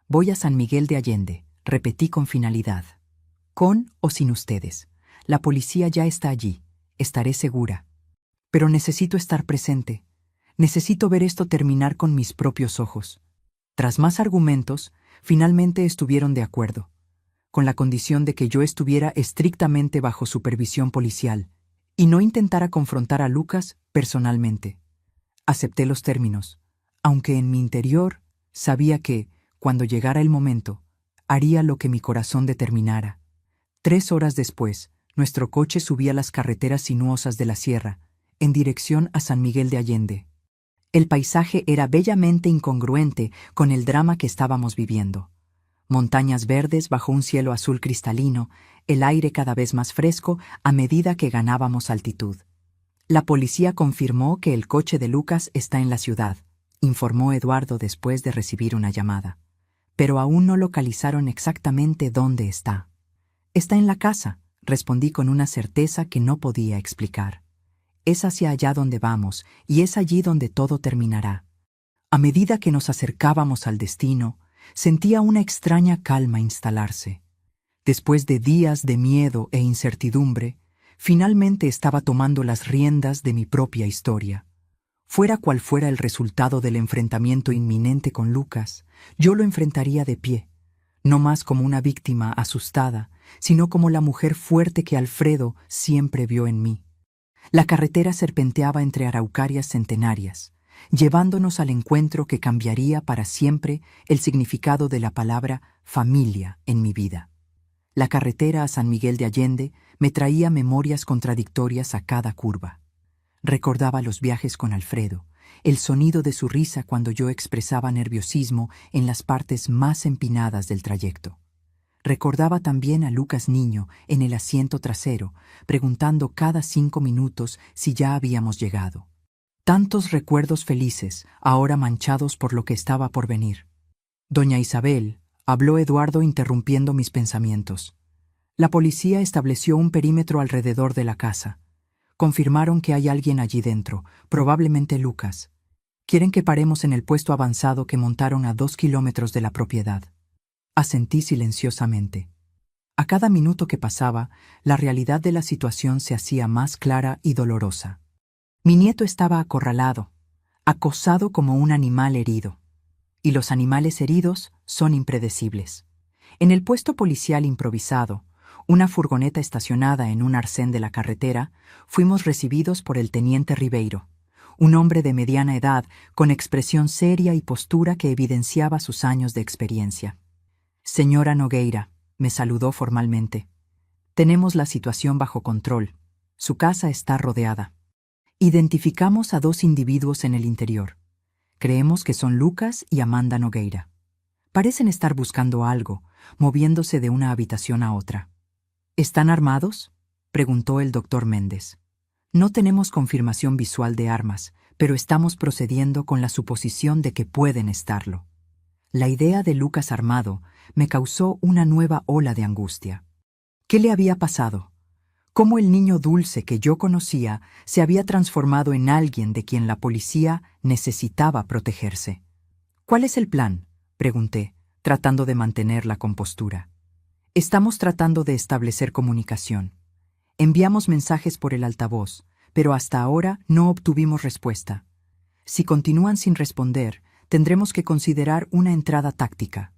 Voy a San Miguel de Allende, repetí con finalidad. Con o sin ustedes. La policía ya está allí. Estaré segura. Pero necesito estar presente. Necesito ver esto terminar con mis propios ojos. Tras más argumentos, finalmente estuvieron de acuerdo, con la condición de que yo estuviera estrictamente bajo supervisión policial y no intentara confrontar a Lucas personalmente. Acepté los términos, aunque en mi interior sabía que, cuando llegara el momento, haría lo que mi corazón determinara. 3 horas después, nuestro coche subía las carreteras sinuosas de la sierra, en dirección a San Miguel de Allende. El paisaje era bellamente incongruente con el drama que estábamos viviendo. Montañas verdes bajo un cielo azul cristalino, el aire cada vez más fresco a medida que ganábamos altitud. La policía confirmó que el coche de Lucas está en la ciudad, informó Eduardo después de recibir una llamada. Pero aún no localizaron exactamente dónde está. Está en la casa, respondí con una certeza que no podía explicar. Es hacia allá donde vamos, y es allí donde todo terminará. A medida que nos acercábamos al destino, sentía una extraña calma instalarse. Después de días de miedo e incertidumbre, finalmente estaba tomando las riendas de mi propia historia. Fuera cual fuera el resultado del enfrentamiento inminente con Lucas, yo lo enfrentaría de pie, no más como una víctima asustada, sino como la mujer fuerte que Alfredo siempre vio en mí. La carretera serpenteaba entre araucarias centenarias. llevándonos al encuentro que cambiaría para siempre el significado de la palabra familia en mi vida. La carretera a San Miguel de Allende me traía memorias contradictorias a cada curva. Recordaba los viajes con Alfredo, el sonido de su risa cuando yo expresaba nerviosismo en las partes más empinadas del trayecto. Recordaba también a Lucas niño en el asiento trasero, preguntando cada 5 minutos si ya habíamos llegado. Tantos recuerdos felices, ahora manchados por lo que estaba por venir. Doña Isabel, habló Eduardo interrumpiendo mis pensamientos. La policía estableció un perímetro alrededor de la casa. Confirmaron que hay alguien allí dentro, probablemente Lucas. Quieren que paremos en el puesto avanzado que montaron a 2 kilómetros de la propiedad. Asentí silenciosamente. A cada minuto que pasaba, la realidad de la situación se hacía más clara y dolorosa. Mi nieto estaba acorralado, acosado como un animal herido. Y los animales heridos son impredecibles. En el puesto policial improvisado, una furgoneta estacionada en un arcén de la carretera, fuimos recibidos por el teniente Ribeiro, un hombre de mediana edad con expresión seria y postura que evidenciaba sus años de experiencia. «Señora Nogueira», me saludó formalmente. «Tenemos la situación bajo control. Su casa está rodeada. Identificamos a 2 individuos en el interior. Creemos que son Lucas y Amanda Nogueira. Parecen estar buscando algo, moviéndose de una habitación a otra». «¿Están armados?», preguntó el doctor Méndez. «No tenemos confirmación visual de armas, pero estamos procediendo con la suposición de que pueden estarlo». La idea de Lucas armado me causó una nueva ola de angustia. ¿Qué le había pasado? ¿Cómo el niño dulce que yo conocía se había transformado en alguien de quien la policía necesitaba protegerse? «¿Cuál es el plan?», pregunté, tratando de mantener la compostura. «Estamos tratando de establecer comunicación. Enviamos mensajes por el altavoz, pero hasta ahora no obtuvimos respuesta. Si continúan sin responder, tendremos que considerar una entrada táctica».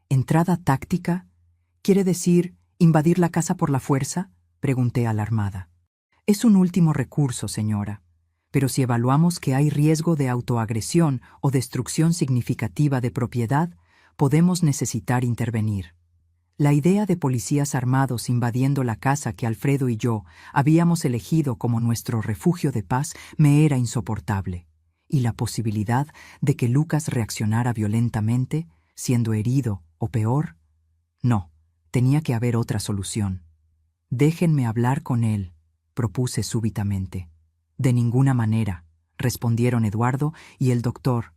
«¿Entrada táctica? ¿Quiere decir invadir la casa por la fuerza?», pregunté alarmada. «Es un último recurso, señora, pero si evaluamos que hay riesgo de autoagresión o destrucción significativa de propiedad, podemos necesitar intervenir». La idea de policías armados invadiendo la casa que Alfredo y yo habíamos elegido como nuestro refugio de paz me era insoportable, y la posibilidad de que Lucas reaccionara violentamente, siendo herido o peor, no, tenía que haber otra solución. «Déjenme hablar con él», propuse súbitamente. «De ninguna manera», respondieron Eduardo y el doctor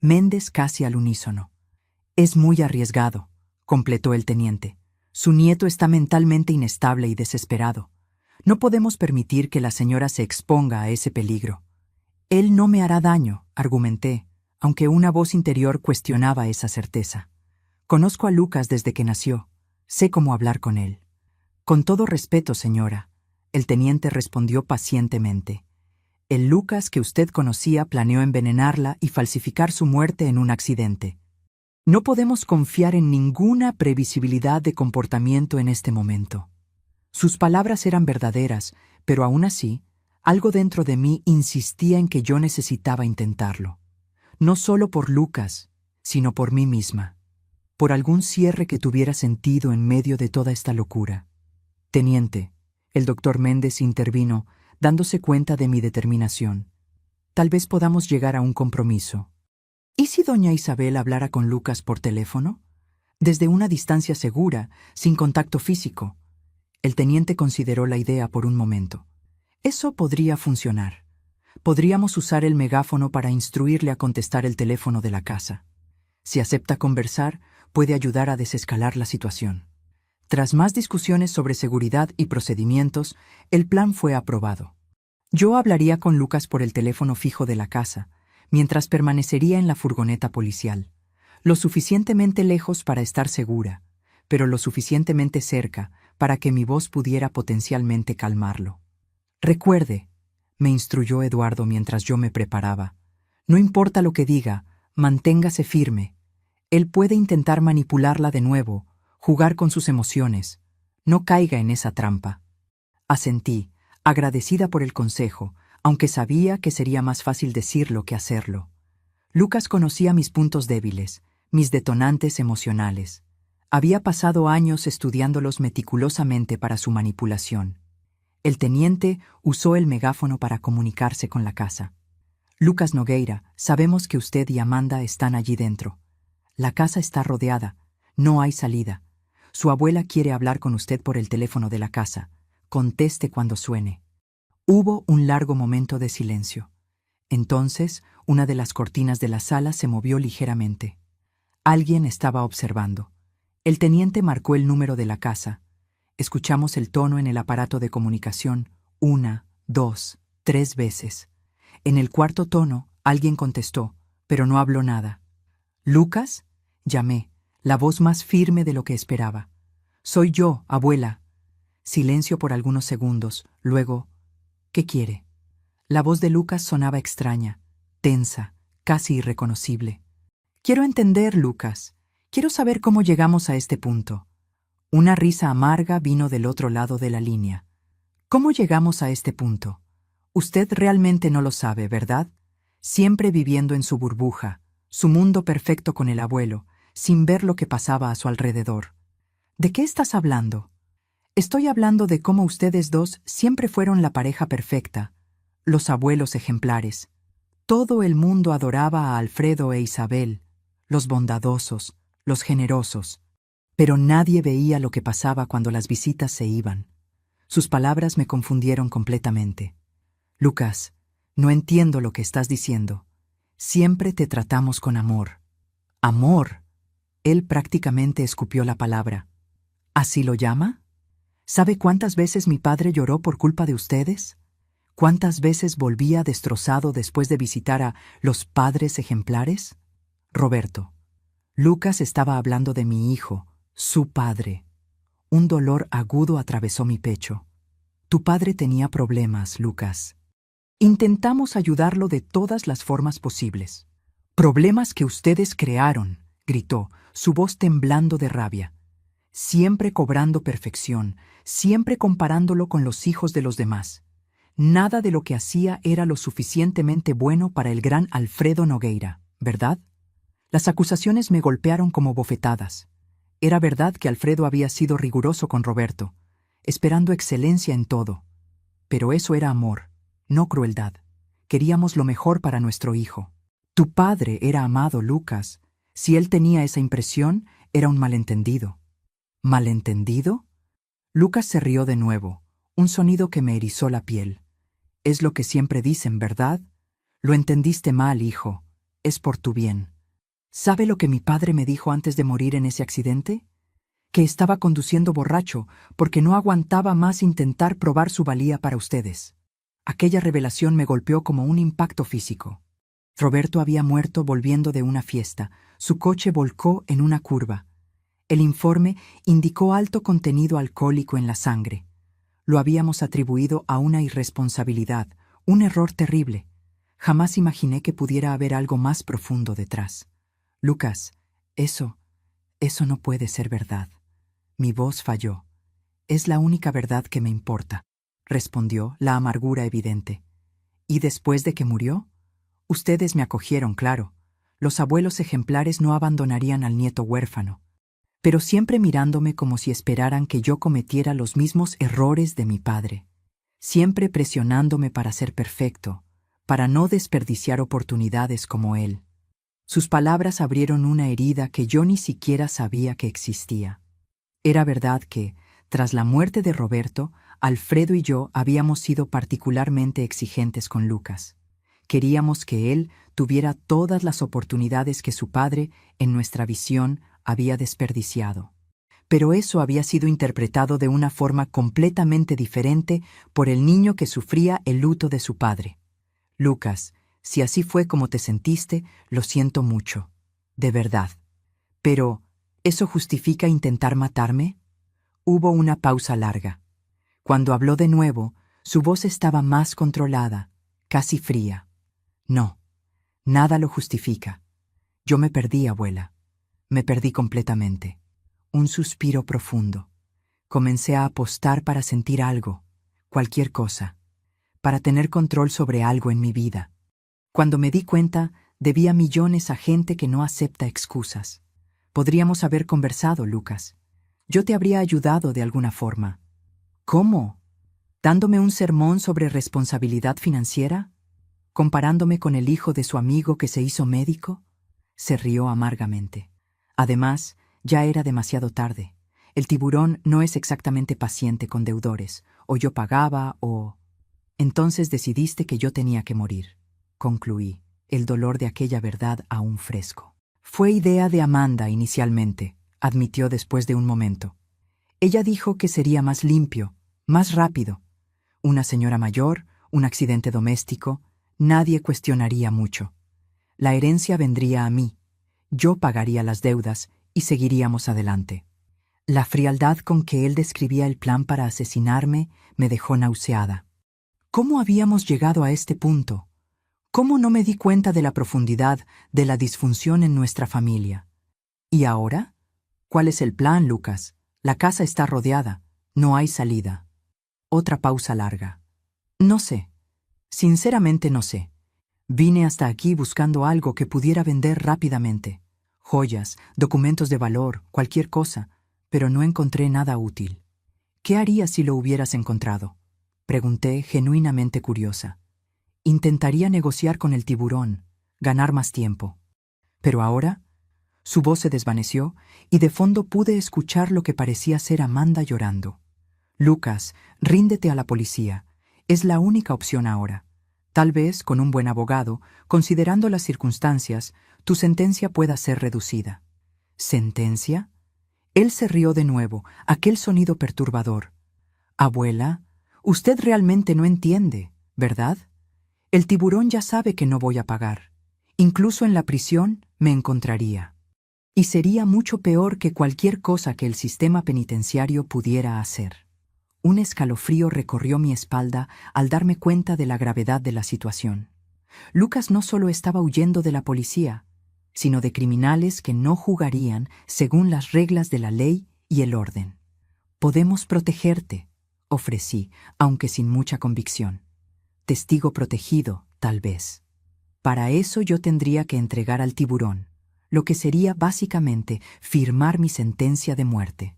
Méndez casi al unísono. «Es muy arriesgado», completó el teniente. «Su nieto está mentalmente inestable y desesperado. No podemos permitir que la señora se exponga a ese peligro». «Él no me hará daño», argumenté, aunque una voz interior cuestionaba esa certeza. «Conozco a Lucas desde que nació. Sé cómo hablar con él». «Con todo respeto, señora», el teniente respondió pacientemente. «El Lucas que usted conocía planeó envenenarla y falsificar su muerte en un accidente. No podemos confiar en ninguna previsibilidad de comportamiento en este momento». Sus palabras eran verdaderas, pero aún así, algo dentro de mí insistía en que yo necesitaba intentarlo. No solo por Lucas, sino por mí misma. Por algún cierre que tuviera sentido en medio de toda esta locura. «Teniente», el doctor Méndez intervino, dándose cuenta de mi determinación. «Tal vez podamos llegar a un compromiso. ¿Y si doña Isabel hablara con Lucas por teléfono? Desde una distancia segura, sin contacto físico». El teniente consideró la idea por un momento. «Eso podría funcionar. Podríamos usar el megáfono para instruirle a contestar el teléfono de la casa. Si acepta conversar, puede ayudar a desescalar la situación». Tras más discusiones sobre seguridad y procedimientos, el plan fue aprobado. Yo hablaría con Lucas por el teléfono fijo de la casa, mientras permanecería en la furgoneta policial, lo suficientemente lejos para estar segura, pero lo suficientemente cerca para que mi voz pudiera potencialmente calmarlo. «Recuerde», me instruyó Eduardo mientras yo me preparaba, «no importa lo que diga, manténgase firme. Él puede intentar manipularla de nuevo, jugar con sus emociones. No caiga en esa trampa». Asentí, agradecida por el consejo, aunque sabía que sería más fácil decirlo que hacerlo. Lucas conocía mis puntos débiles, mis detonantes emocionales. Había pasado años estudiándolos meticulosamente para su manipulación. El teniente usó el megáfono para comunicarse con la casa. Lucas Nogueira, sabemos que usted y Amanda están allí dentro. La casa está rodeada. No hay salida. Su abuela quiere hablar con usted por el teléfono de la casa. Conteste cuando suene. Hubo un largo momento de silencio. Entonces, una de las cortinas de la sala se movió ligeramente. Alguien estaba observando. El teniente marcó el número de la casa. Escuchamos el tono en el aparato de comunicación 1, 2, 3 veces. En el cuarto tono, alguien contestó, pero no habló nada. «¿Lucas?», llamé, la voz más firme de lo que esperaba. «Soy yo, abuela». Silencio por algunos segundos, luego, «¿Qué quiere?». La voz de Lucas sonaba extraña, tensa, casi irreconocible. «Quiero entender, Lucas. Quiero saber cómo llegamos a este punto». Una risa amarga vino del otro lado de la línea. «¿Cómo llegamos a este punto? Usted realmente no lo sabe, ¿verdad? Siempre viviendo en su burbuja, su mundo perfecto con el abuelo, sin ver lo que pasaba a su alrededor». «¿De qué estás hablando?». «Estoy hablando de cómo ustedes dos siempre fueron la pareja perfecta, los abuelos ejemplares. Todo el mundo adoraba a Alfredo e Isabel, los bondadosos, los generosos. Pero nadie veía lo que pasaba cuando las visitas se iban». Sus palabras me confundieron completamente. «Lucas, no entiendo lo que estás diciendo. Siempre te tratamos con amor». «¿Amor?». Él prácticamente escupió la palabra. «¿Así lo llama? ¿Sabe cuántas veces mi padre lloró por culpa de ustedes? ¿Cuántas veces volvía destrozado después de visitar a los padres ejemplares?». «Roberto». Lucas estaba hablando de mi hijo, su padre. Un dolor agudo atravesó mi pecho. «Tu padre tenía problemas, Lucas. Intentamos ayudarlo de todas las formas posibles». «Problemas que ustedes crearon», gritó, su voz temblando de rabia. «Siempre cobrando perfección, siempre comparándolo con los hijos de los demás. Nada de lo que hacía era lo suficientemente bueno para el gran Alfredo Nogueira, ¿verdad?». Las acusaciones me golpearon como bofetadas. Era verdad que Alfredo había sido riguroso con Roberto, esperando excelencia en todo. Pero eso era amor, no crueldad. Queríamos lo mejor para nuestro hijo. Tu padre era amado, Lucas. Si él tenía esa impresión, era un malentendido. ¿Malentendido? Lucas se rió de nuevo, un sonido que me erizó la piel. «Es lo que siempre dicen, ¿verdad? Lo entendiste mal, hijo. Es por tu bien». ¿Sabe lo que mi padre me dijo antes de morir en ese accidente? Que estaba conduciendo borracho porque no aguantaba más intentar probar su valía para ustedes. Aquella revelación me golpeó como un impacto físico. Roberto había muerto volviendo de una fiesta. Su coche volcó en una curva. El informe indicó alto contenido alcohólico en la sangre. Lo habíamos atribuido a una irresponsabilidad, un error terrible. Jamás imaginé que pudiera haber algo más profundo detrás. «Lucas, eso no puede ser verdad». Mi voz falló. «Es la única verdad que me importa», respondió, la amargura evidente. «¿Y después de que murió? Ustedes me acogieron, claro. Los abuelos ejemplares no abandonarían al nieto huérfano. Pero siempre mirándome como si esperaran que yo cometiera los mismos errores de mi padre. Siempre presionándome para ser perfecto, para no desperdiciar oportunidades como él». Sus palabras abrieron una herida que yo ni siquiera sabía que existía. Era verdad que, tras la muerte de Roberto, Alfredo y yo habíamos sido particularmente exigentes con Lucas. Queríamos que él tuviera todas las oportunidades que su padre, en nuestra visión, había desperdiciado. Pero eso había sido interpretado de una forma completamente diferente por el niño que sufría el luto de su padre. «Lucas, si así fue como te sentiste, lo siento mucho. De verdad. Pero, ¿eso justifica intentar matarme?». Hubo una pausa larga. Cuando habló de nuevo, su voz estaba más controlada, casi fría. «No, nada lo justifica. Yo me perdí, abuela. Me perdí completamente». Un suspiro profundo. Comencé a apostar para sentir algo, cualquier cosa. para tener control sobre algo en mi vida. Cuando me di cuenta, debía millones a gente que no acepta excusas. Podríamos haber conversado, Lucas. Yo te habría ayudado de alguna forma. ¿Cómo? ¿Dándome un sermón sobre responsabilidad financiera? ¿Comparándome con el hijo de su amigo que se hizo médico? Se rió amargamente. Además, ya era demasiado tarde. El tiburón no es exactamente paciente con deudores. O yo pagaba o... Entonces decidiste que yo tenía que morir. Concluí, el dolor de aquella verdad aún fresco. Fue idea de Amanda inicialmente, admitió después de un momento. Ella dijo que sería más limpio, más rápido. Una señora mayor, un accidente doméstico, nadie cuestionaría mucho. La herencia vendría a mí. Yo pagaría las deudas y seguiríamos adelante. La frialdad con que él describía el plan para asesinarme me dejó nauseada. ¿Cómo habíamos llegado a este punto? ¿Cómo no me di cuenta de la profundidad de la disfunción en nuestra familia? ¿Y ahora? ¿Cuál es el plan, Lucas? La casa está rodeada. No hay salida. Otra pausa larga. No sé. Sinceramente no sé. Vine hasta aquí buscando algo que pudiera vender rápidamente. Joyas, documentos de valor, cualquier cosa, pero no encontré nada útil. ¿Qué harías si lo hubieras encontrado? Pregunté, genuinamente curiosa. Intentaría negociar con el tiburón, ganar más tiempo. Pero ahora, su voz se desvaneció y de fondo pude escuchar lo que parecía ser Amanda llorando. Lucas, ríndete a la policía. Es la única opción ahora. Tal vez, con un buen abogado, considerando las circunstancias, tu sentencia pueda ser reducida. ¿Sentencia? Él se rió de nuevo, aquel sonido perturbador. Abuela, usted realmente no entiende, ¿verdad? El tiburón ya sabe que no voy a pagar. Incluso en la prisión me encontraría. Y sería mucho peor que cualquier cosa que el sistema penitenciario pudiera hacer. Un escalofrío recorrió mi espalda al darme cuenta de la gravedad de la situación. Lucas no solo estaba huyendo de la policía, sino de criminales que no jugarían según las reglas de la ley y el orden. Podemos protegerte, ofrecí, aunque sin mucha convicción. Testigo protegido, tal vez. Para eso yo tendría que entregar al tiburón, lo que sería básicamente firmar mi sentencia de muerte.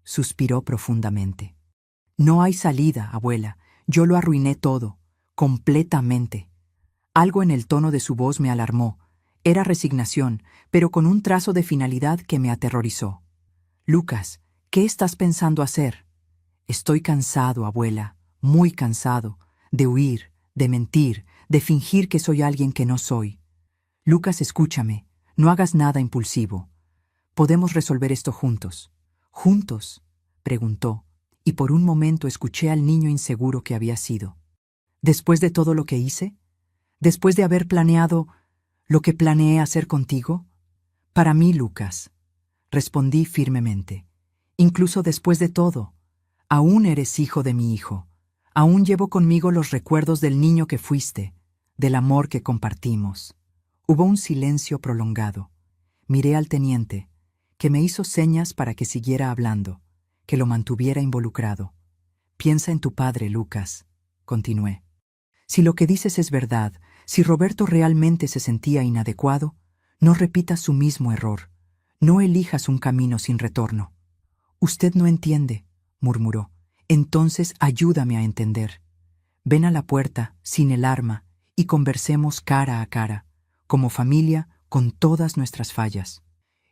Suspiró profundamente. No hay salida, abuela. Yo lo arruiné todo, completamente. Algo en el tono de su voz me alarmó. Era resignación, pero con un trazo de finalidad que me aterrorizó. Lucas, ¿qué estás pensando hacer? Estoy cansado, abuela, muy cansado, de huir, de mentir, de fingir que soy alguien que no soy. Lucas, escúchame, no hagas nada impulsivo. Podemos resolver esto juntos. ¿Juntos?, preguntó, y por un momento escuché al niño inseguro que había sido. ¿Después de todo lo que hice? ¿Después de haber planeado lo que planeé hacer contigo? Para mí, Lucas, respondí firmemente. Incluso después de todo, aún eres hijo de mi hijo. Aún llevo conmigo los recuerdos del niño que fuiste, del amor que compartimos. Hubo un silencio prolongado. Miré al teniente, que me hizo señas para que siguiera hablando, que lo mantuviera involucrado. Piensa en tu padre, Lucas, continué. Si lo que dices es verdad, si Roberto realmente se sentía inadecuado, no repitas su mismo error. No elijas un camino sin retorno. Usted no entiende, murmuró. Entonces ayúdame a entender. Ven a la puerta, sin el arma, y conversemos cara a cara, como familia, con todas nuestras fallas.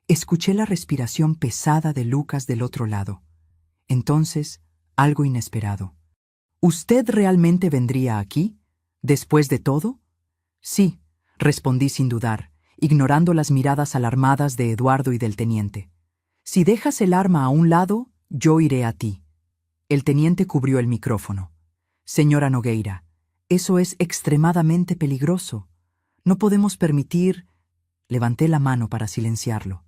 Escuché la respiración pesada de Lucas del otro lado. Entonces, algo inesperado. ¿Usted realmente vendría aquí? ¿Después de todo? Sí, respondí sin dudar, ignorando las miradas alarmadas de Eduardo y del teniente. Si dejas el arma a un lado, yo iré a ti. El teniente cubrió el micrófono. Señora Nogueira, eso es extremadamente peligroso. No podemos permitir... Levanté la mano para silenciarlo.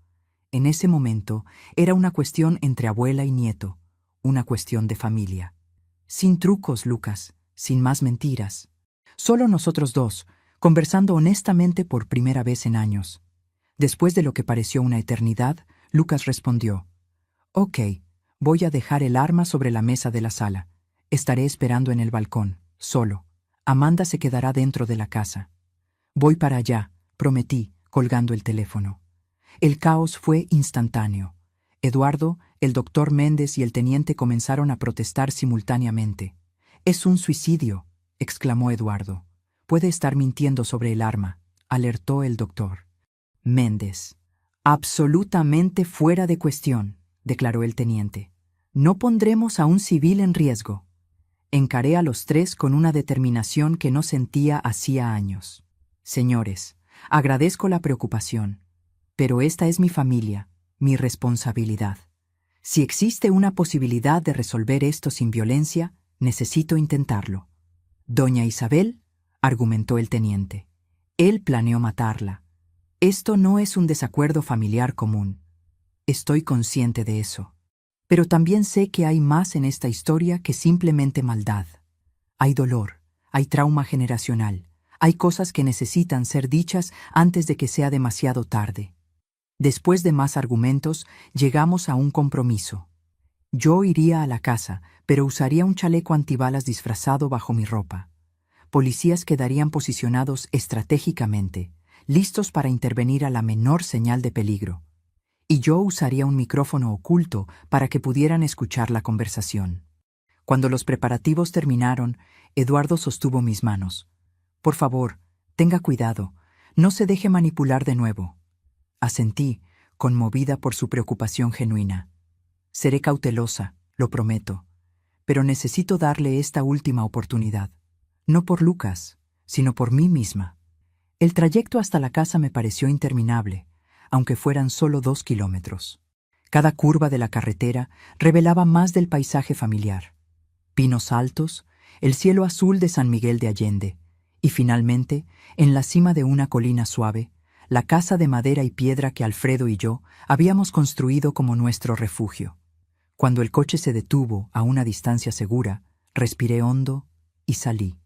En ese momento era una cuestión entre abuela y nieto, una cuestión de familia. Sin trucos, Lucas, sin más mentiras. Solo nosotros dos, conversando honestamente por primera vez en años. Después de lo que pareció una eternidad, Lucas respondió: «Ok, voy a dejar el arma sobre la mesa de la sala. Estaré esperando en el balcón, solo. Amanda se quedará dentro de la casa. Voy para allá, prometí, colgando el teléfono. El caos fue instantáneo. Eduardo, el doctor Méndez y el teniente comenzaron a protestar simultáneamente. «Es un suicidio», exclamó Eduardo. «Puede estar mintiendo sobre el arma», alertó el doctor. Méndez. «Absolutamente fuera de cuestión», declaró el teniente. «No pondremos a un civil en riesgo». Encaré a los tres con una determinación que no sentía hacía años. «Señores, agradezco la preocupación, pero esta es mi familia, mi responsabilidad. Si existe una posibilidad de resolver esto sin violencia, necesito intentarlo». «Doña Isabel», argumentó el teniente. «Él planeó matarla. Esto no es un desacuerdo familiar común. Estoy consciente de eso. Pero también sé que hay más en esta historia que simplemente maldad. Hay dolor, hay trauma generacional, hay cosas que necesitan ser dichas antes de que sea demasiado tarde». Después de más argumentos, llegamos a un compromiso. Yo iría a la casa, pero usaría un chaleco antibalas disfrazado bajo mi ropa. Policías quedarían posicionados estratégicamente, listos para intervenir a la menor señal de peligro. Y yo usaría un micrófono oculto para que pudieran escuchar la conversación. Cuando los preparativos terminaron, Eduardo sostuvo mis manos. «Por favor, tenga cuidado, no se deje manipular de nuevo». Asentí, conmovida por su preocupación genuina. «Seré cautelosa, lo prometo, pero necesito darle esta última oportunidad. No por Lucas, sino por mí misma». El trayecto hasta la casa me pareció interminable, aunque fueran solo 2 kilómetros. Cada curva de la carretera revelaba más del paisaje familiar. Pinos altos, el cielo azul de San Miguel de Allende, y finalmente, en la cima de una colina suave, la casa de madera y piedra que Alfredo y yo habíamos construido como nuestro refugio. Cuando el coche se detuvo a una distancia segura, respiré hondo y salí.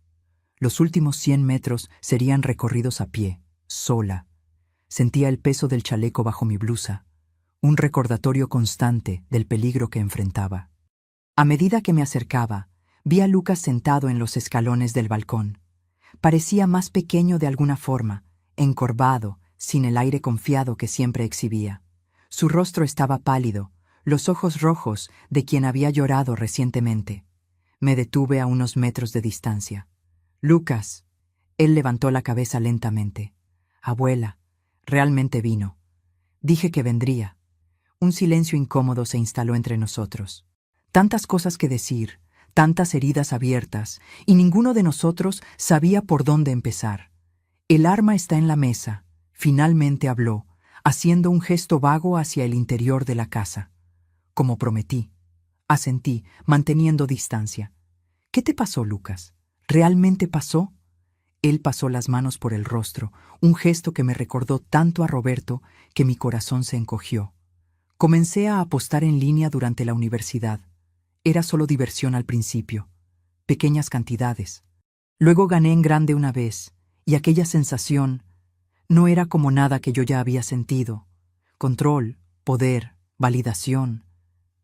Los últimos 100 metros serían recorridos a pie, sola. Sentía el peso del chaleco bajo mi blusa, un recordatorio constante del peligro que enfrentaba. A medida que me acercaba, vi a Lucas sentado en los escalones del balcón. Parecía más pequeño de alguna forma, encorvado, sin el aire confiado que siempre exhibía. Su rostro estaba pálido, los ojos rojos de quien había llorado recientemente. Me detuve a unos metros de distancia. «Lucas». Él levantó la cabeza lentamente. «Abuela, realmente vino. Dije que vendría». Un silencio incómodo se instaló entre nosotros. Tantas cosas que decir, tantas heridas abiertas, y ninguno de nosotros sabía por dónde empezar. «El arma está en la mesa», finalmente habló, haciendo un gesto vago hacia el interior de la casa. «Como prometí». Asentí, manteniendo distancia. «¿Qué te pasó, Lucas? ¿Realmente pasó?». Él pasó las manos por el rostro, un gesto que me recordó tanto a Roberto que mi corazón se encogió. Comencé a apostar en línea durante la universidad. Era solo diversión al principio, pequeñas cantidades. Luego gané en grande una vez, y aquella sensación no era como nada que yo ya había sentido. Control, poder, validación,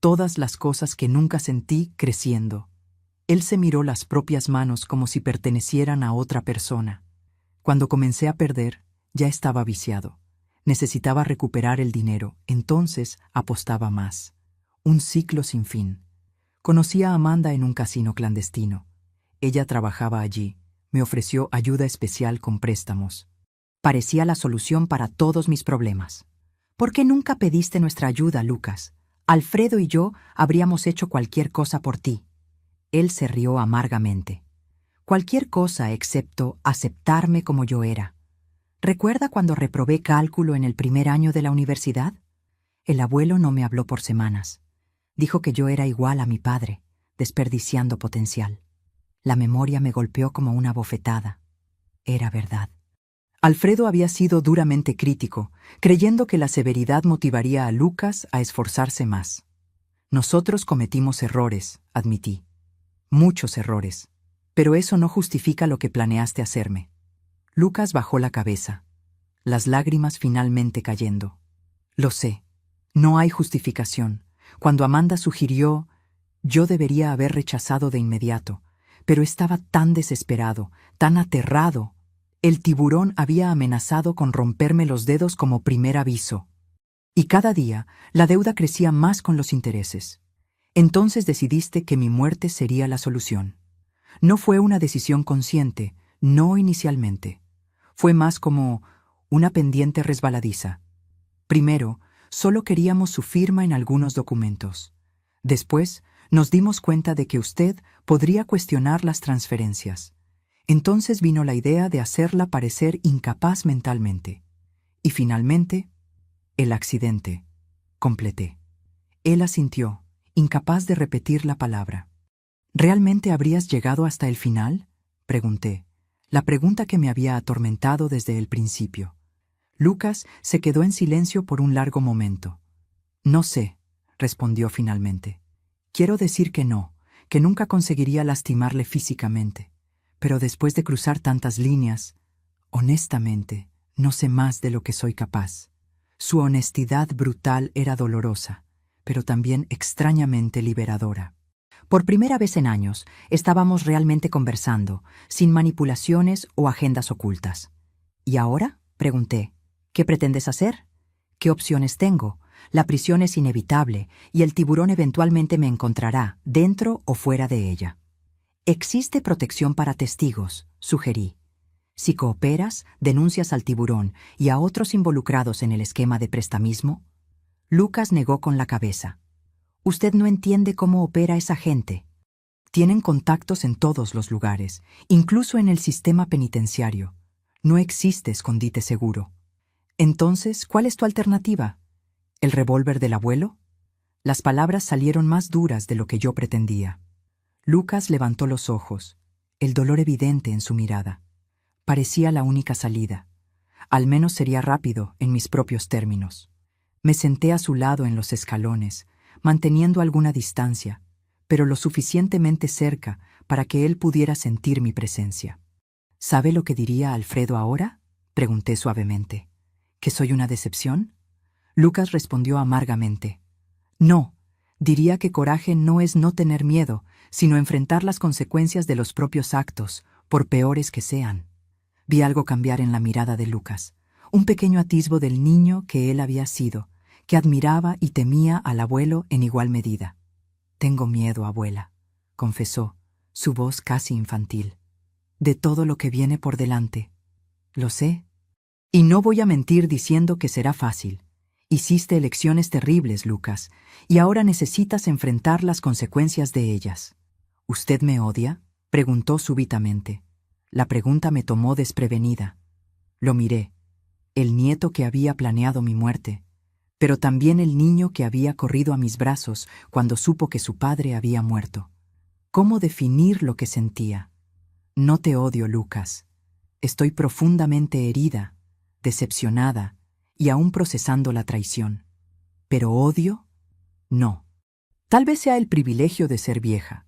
todas las cosas que nunca sentí creciendo. Él se miró las propias manos como si pertenecieran a otra persona. Cuando comencé a perder, ya estaba viciado. Necesitaba recuperar el dinero, entonces apostaba más. Un ciclo sin fin. Conocí a Amanda en un casino clandestino. Ella trabajaba allí. Me ofreció ayuda especial con préstamos. Parecía la solución para todos mis problemas. «¿Por qué nunca pediste nuestra ayuda, Lucas? Alfredo y yo habríamos hecho cualquier cosa por ti». Él se rió amargamente. «Cualquier cosa excepto aceptarme como yo era. ¿Recuerda cuando reprobé cálculo en el primer año de la universidad? El abuelo no me habló por semanas. Dijo que yo era igual a mi padre, desperdiciando potencial. La memoria me golpeó como una bofetada. Era verdad. Alfredo había sido duramente crítico, creyendo que la severidad motivaría a Lucas a esforzarse más. Nosotros cometimos errores, admití. Muchos errores. Pero eso no justifica lo que planeaste hacerme». Lucas bajó la cabeza, las lágrimas finalmente cayendo. «Lo sé. No hay justificación. Cuando Amanda sugirió, yo debería haber rechazado de inmediato, pero estaba tan desesperado, tan aterrado. El tiburón había amenazado con romperme los dedos como primer aviso. Y cada día la deuda crecía más con los intereses. Entonces decidiste que mi muerte sería la solución. No fue una decisión consciente, no inicialmente. Fue más como una pendiente resbaladiza. Primero, solo queríamos su firma en algunos documentos. Después, nos dimos cuenta de que usted podría cuestionar las transferencias. Entonces vino la idea de hacerla parecer incapaz mentalmente. Y finalmente, el accidente. Completé. Él asintió, incapaz de repetir la palabra. ¿Realmente habrías llegado hasta el final?, pregunté, la pregunta que me había atormentado desde el principio. Lucas se quedó en silencio por un largo momento. No sé, respondió finalmente. Quiero decir que no, que nunca conseguiría lastimarle físicamente. Pero después de cruzar tantas líneas, honestamente, no sé más de lo que soy capaz. Su honestidad brutal era dolorosa, pero también extrañamente liberadora. Por primera vez en años, estábamos realmente conversando, sin manipulaciones o agendas ocultas. ¿Y ahora?, pregunté. ¿Qué pretendes hacer? ¿Qué opciones tengo? La prisión es inevitable y el tiburón eventualmente me encontrará, dentro o fuera de ella. Existe protección para testigos, sugerí. Si cooperas, denuncias al tiburón y a otros involucrados en el esquema de prestamismo. Lucas negó con la cabeza. Usted no entiende cómo opera esa gente. Tienen contactos en todos los lugares, incluso en el sistema penitenciario. No existe escondite seguro. Entonces, ¿cuál es tu alternativa? ¿El revólver del abuelo? Las palabras salieron más duras de lo que yo pretendía. Lucas levantó los ojos, el dolor evidente en su mirada. Parecía la única salida. Al menos sería rápido, en mis propios términos. Me senté a su lado en los escalones, manteniendo alguna distancia, pero lo suficientemente cerca para que él pudiera sentir mi presencia. ¿Sabe lo que diría Alfredo ahora?, pregunté suavemente. ¿Que soy una decepción? Lucas respondió amargamente. No, diría que coraje no es no tener miedo, sino enfrentar las consecuencias de los propios actos, por peores que sean. Vi algo cambiar en la mirada de Lucas, un pequeño atisbo del niño que él había sido, que admiraba y temía al abuelo en igual medida. Tengo miedo, abuela, confesó, su voz casi infantil. De todo lo que viene por delante. Lo sé. Y no voy a mentir diciendo que será fácil. Hiciste elecciones terribles, Lucas, y ahora necesitas enfrentar las consecuencias de ellas. ¿Usted me odia?, preguntó súbitamente. La pregunta me tomó desprevenida. Lo miré. El nieto que había planeado mi muerte, pero también el niño que había corrido a mis brazos cuando supo que su padre había muerto. ¿Cómo definir lo que sentía? No te odio, Lucas. Estoy profundamente herida, decepcionada y aún procesando la traición. ¿Pero odio? No. Tal vez sea el privilegio de ser vieja.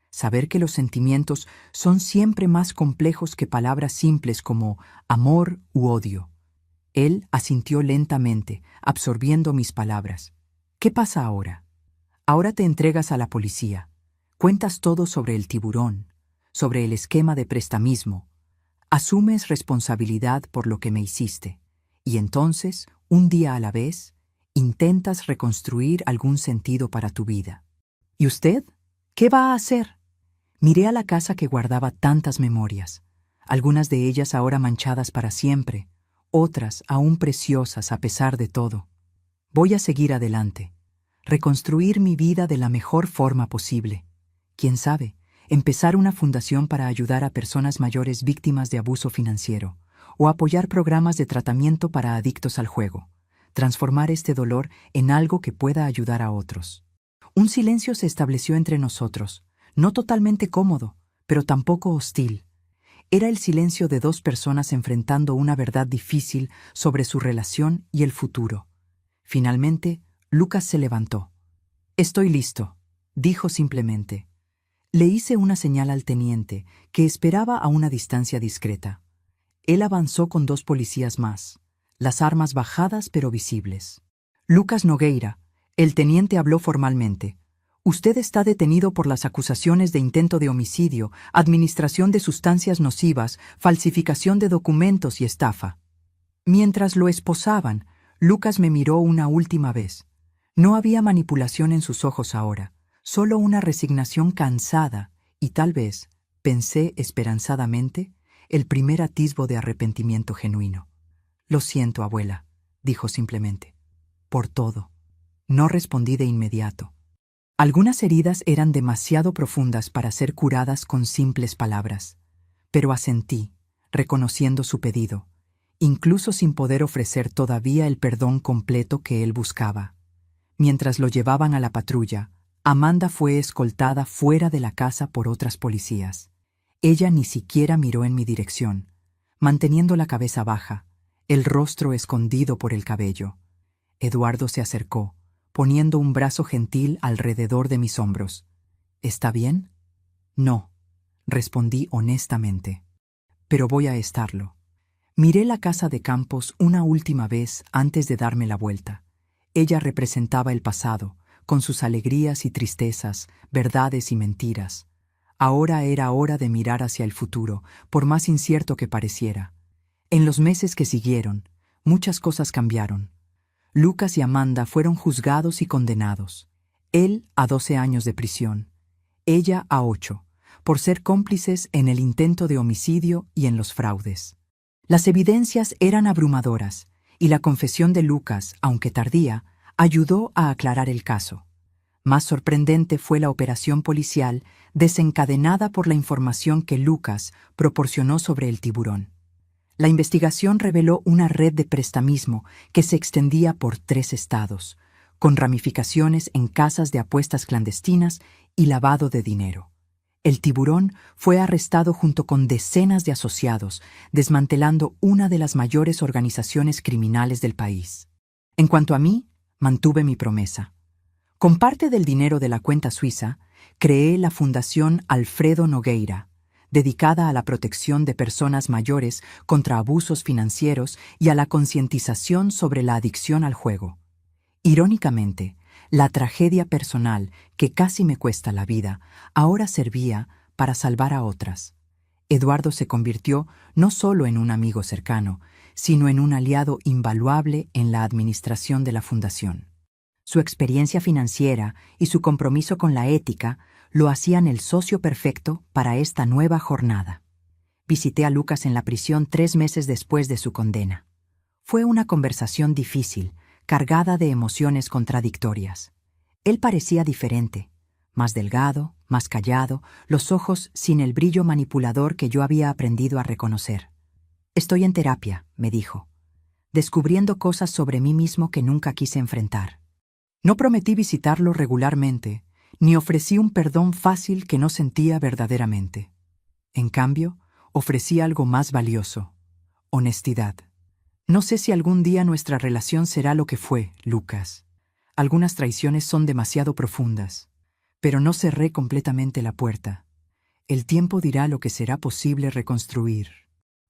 Saber que los sentimientos son siempre más complejos que palabras simples como amor u odio. Él asintió lentamente, absorbiendo mis palabras. ¿Qué pasa ahora? Ahora te entregas a la policía. Cuentas todo sobre el tiburón, sobre el esquema de prestamismo. Asumes responsabilidad por lo que me hiciste. Y entonces, un día a la vez, intentas reconstruir algún sentido para tu vida. ¿Y usted? ¿Qué va a hacer? Miré a la casa que guardaba tantas memorias, algunas de ellas ahora manchadas para siempre, otras aún preciosas a pesar de todo. Voy a seguir adelante, reconstruir mi vida de la mejor forma posible. Quién sabe, empezar una fundación para ayudar a personas mayores víctimas de abuso financiero, o apoyar programas de tratamiento para adictos al juego, transformar este dolor en algo que pueda ayudar a otros. Un silencio se estableció entre nosotros, no totalmente cómodo, pero tampoco hostil. Era el silencio de dos personas enfrentando una verdad difícil sobre su relación y el futuro. Finalmente, Lucas se levantó. «Estoy listo», dijo simplemente. Le hice una señal al teniente, que esperaba a una distancia discreta. Él avanzó con 2 policías más, las armas bajadas pero visibles. «Lucas Nogueira», el teniente habló formalmente. Usted está detenido por las acusaciones de intento de homicidio, administración de sustancias nocivas, falsificación de documentos y estafa. Mientras lo esposaban, Lucas me miró una última vez. No había manipulación en sus ojos ahora, solo una resignación cansada y tal vez, pensé esperanzadamente, el primer atisbo de arrepentimiento genuino. Lo siento, abuela, dijo simplemente. Por todo. No respondí de inmediato. Algunas heridas eran demasiado profundas para ser curadas con simples palabras, pero asentí, reconociendo su pedido, incluso sin poder ofrecer todavía el perdón completo que él buscaba. Mientras lo llevaban a la patrulla, Amanda fue escoltada fuera de la casa por otras policías. Ella ni siquiera miró en mi dirección, manteniendo la cabeza baja, el rostro escondido por el cabello. Eduardo se acercó, poniendo un brazo gentil alrededor de mis hombros. ¿Está bien? No, respondí honestamente. Pero voy a estarlo. Miré la casa de Campos una última vez antes de darme la vuelta. Ella representaba el pasado, con sus alegrías y tristezas, verdades y mentiras. Ahora era hora de mirar hacia el futuro, por más incierto que pareciera. En los meses que siguieron, muchas cosas cambiaron. Lucas y Amanda fueron juzgados y condenados. Él a 12 años de prisión, ella a 8, por ser cómplices en el intento de homicidio y en los fraudes. Las evidencias eran abrumadoras, y la confesión de Lucas, aunque tardía, ayudó a aclarar el caso. Más sorprendente fue la operación policial desencadenada por la información que Lucas proporcionó sobre el tiburón. La investigación reveló una red de prestamismo que se extendía por 3 estados, con ramificaciones en casas de apuestas clandestinas y lavado de dinero. El tiburón fue arrestado junto con decenas de asociados, desmantelando una de las mayores organizaciones criminales del país. En cuanto a mí, mantuve mi promesa. Con parte del dinero de la cuenta suiza, creé la Fundación Alfredo Nogueira, dedicada a la protección de personas mayores contra abusos financieros y a la concientización sobre la adicción al juego. Irónicamente, la tragedia personal, que casi me cuesta la vida, ahora servía para salvar a otras. Eduardo se convirtió no solo en un amigo cercano, sino en un aliado invaluable en la administración de la fundación. Su experiencia financiera y su compromiso con la ética lo hacían el socio perfecto para esta nueva jornada. Visité a Lucas en la prisión 3 meses después de su condena. Fue una conversación difícil, cargada de emociones contradictorias. Él parecía diferente, más delgado, más callado, los ojos sin el brillo manipulador que yo había aprendido a reconocer. «Estoy en terapia», me dijo, descubriendo cosas sobre mí mismo que nunca quise enfrentar. No prometí visitarlo regularmente, ni ofrecí un perdón fácil que no sentía verdaderamente. En cambio, ofrecí algo más valioso: honestidad. No sé si algún día nuestra relación será lo que fue, Lucas. Algunas traiciones son demasiado profundas, pero no cerré completamente la puerta. El tiempo dirá lo que será posible reconstruir.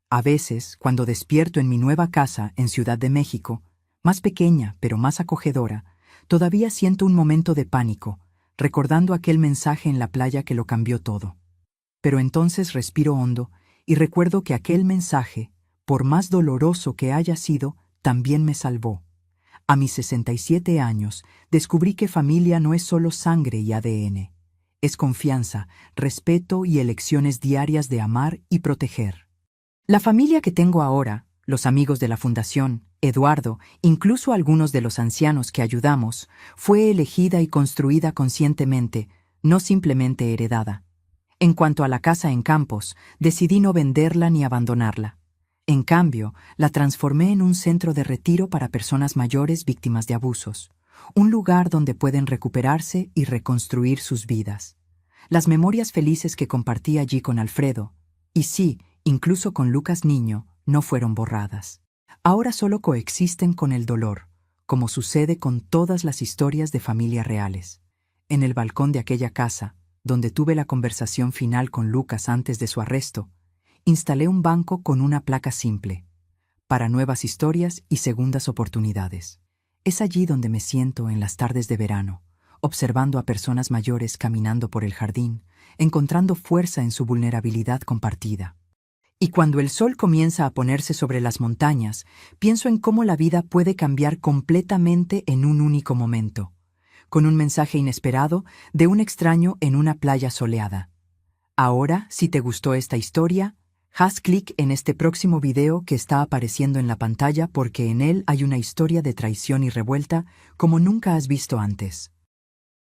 A veces, cuando despierto en mi nueva casa en Ciudad de México, más pequeña pero más acogedora, todavía siento un momento de pánico, recordando aquel mensaje en la playa que lo cambió todo. Pero entonces respiro hondo y recuerdo que aquel mensaje, por más doloroso que haya sido, también me salvó. A mis 67 años, descubrí que familia no es solo sangre y ADN. Es confianza, respeto y elecciones diarias de amar y proteger. La familia que tengo ahora, los amigos de la Fundación, Eduardo, incluso algunos de los ancianos que ayudamos, fue elegida y construida conscientemente, no simplemente heredada. En cuanto a la casa en Campos, decidí no venderla ni abandonarla. En cambio, la transformé en un centro de retiro para personas mayores víctimas de abusos, un lugar donde pueden recuperarse y reconstruir sus vidas. Las memorias felices que compartí allí con Alfredo, y sí, incluso con Lucas niño, no fueron borradas. Ahora solo coexisten con el dolor, como sucede con todas las historias de familias reales. En el balcón de aquella casa, donde tuve la conversación final con Lucas antes de su arresto, instalé un banco con una placa simple: para nuevas historias y segundas oportunidades. Es allí donde me siento en las tardes de verano, observando a personas mayores caminando por el jardín, encontrando fuerza en su vulnerabilidad compartida. Y cuando el sol comienza a ponerse sobre las montañas, pienso en cómo la vida puede cambiar completamente en un único momento, con un mensaje inesperado de un extraño en una playa soleada. Ahora, si te gustó esta historia, haz clic en este próximo video que está apareciendo en la pantalla porque en él hay una historia de traición y revuelta como nunca has visto antes.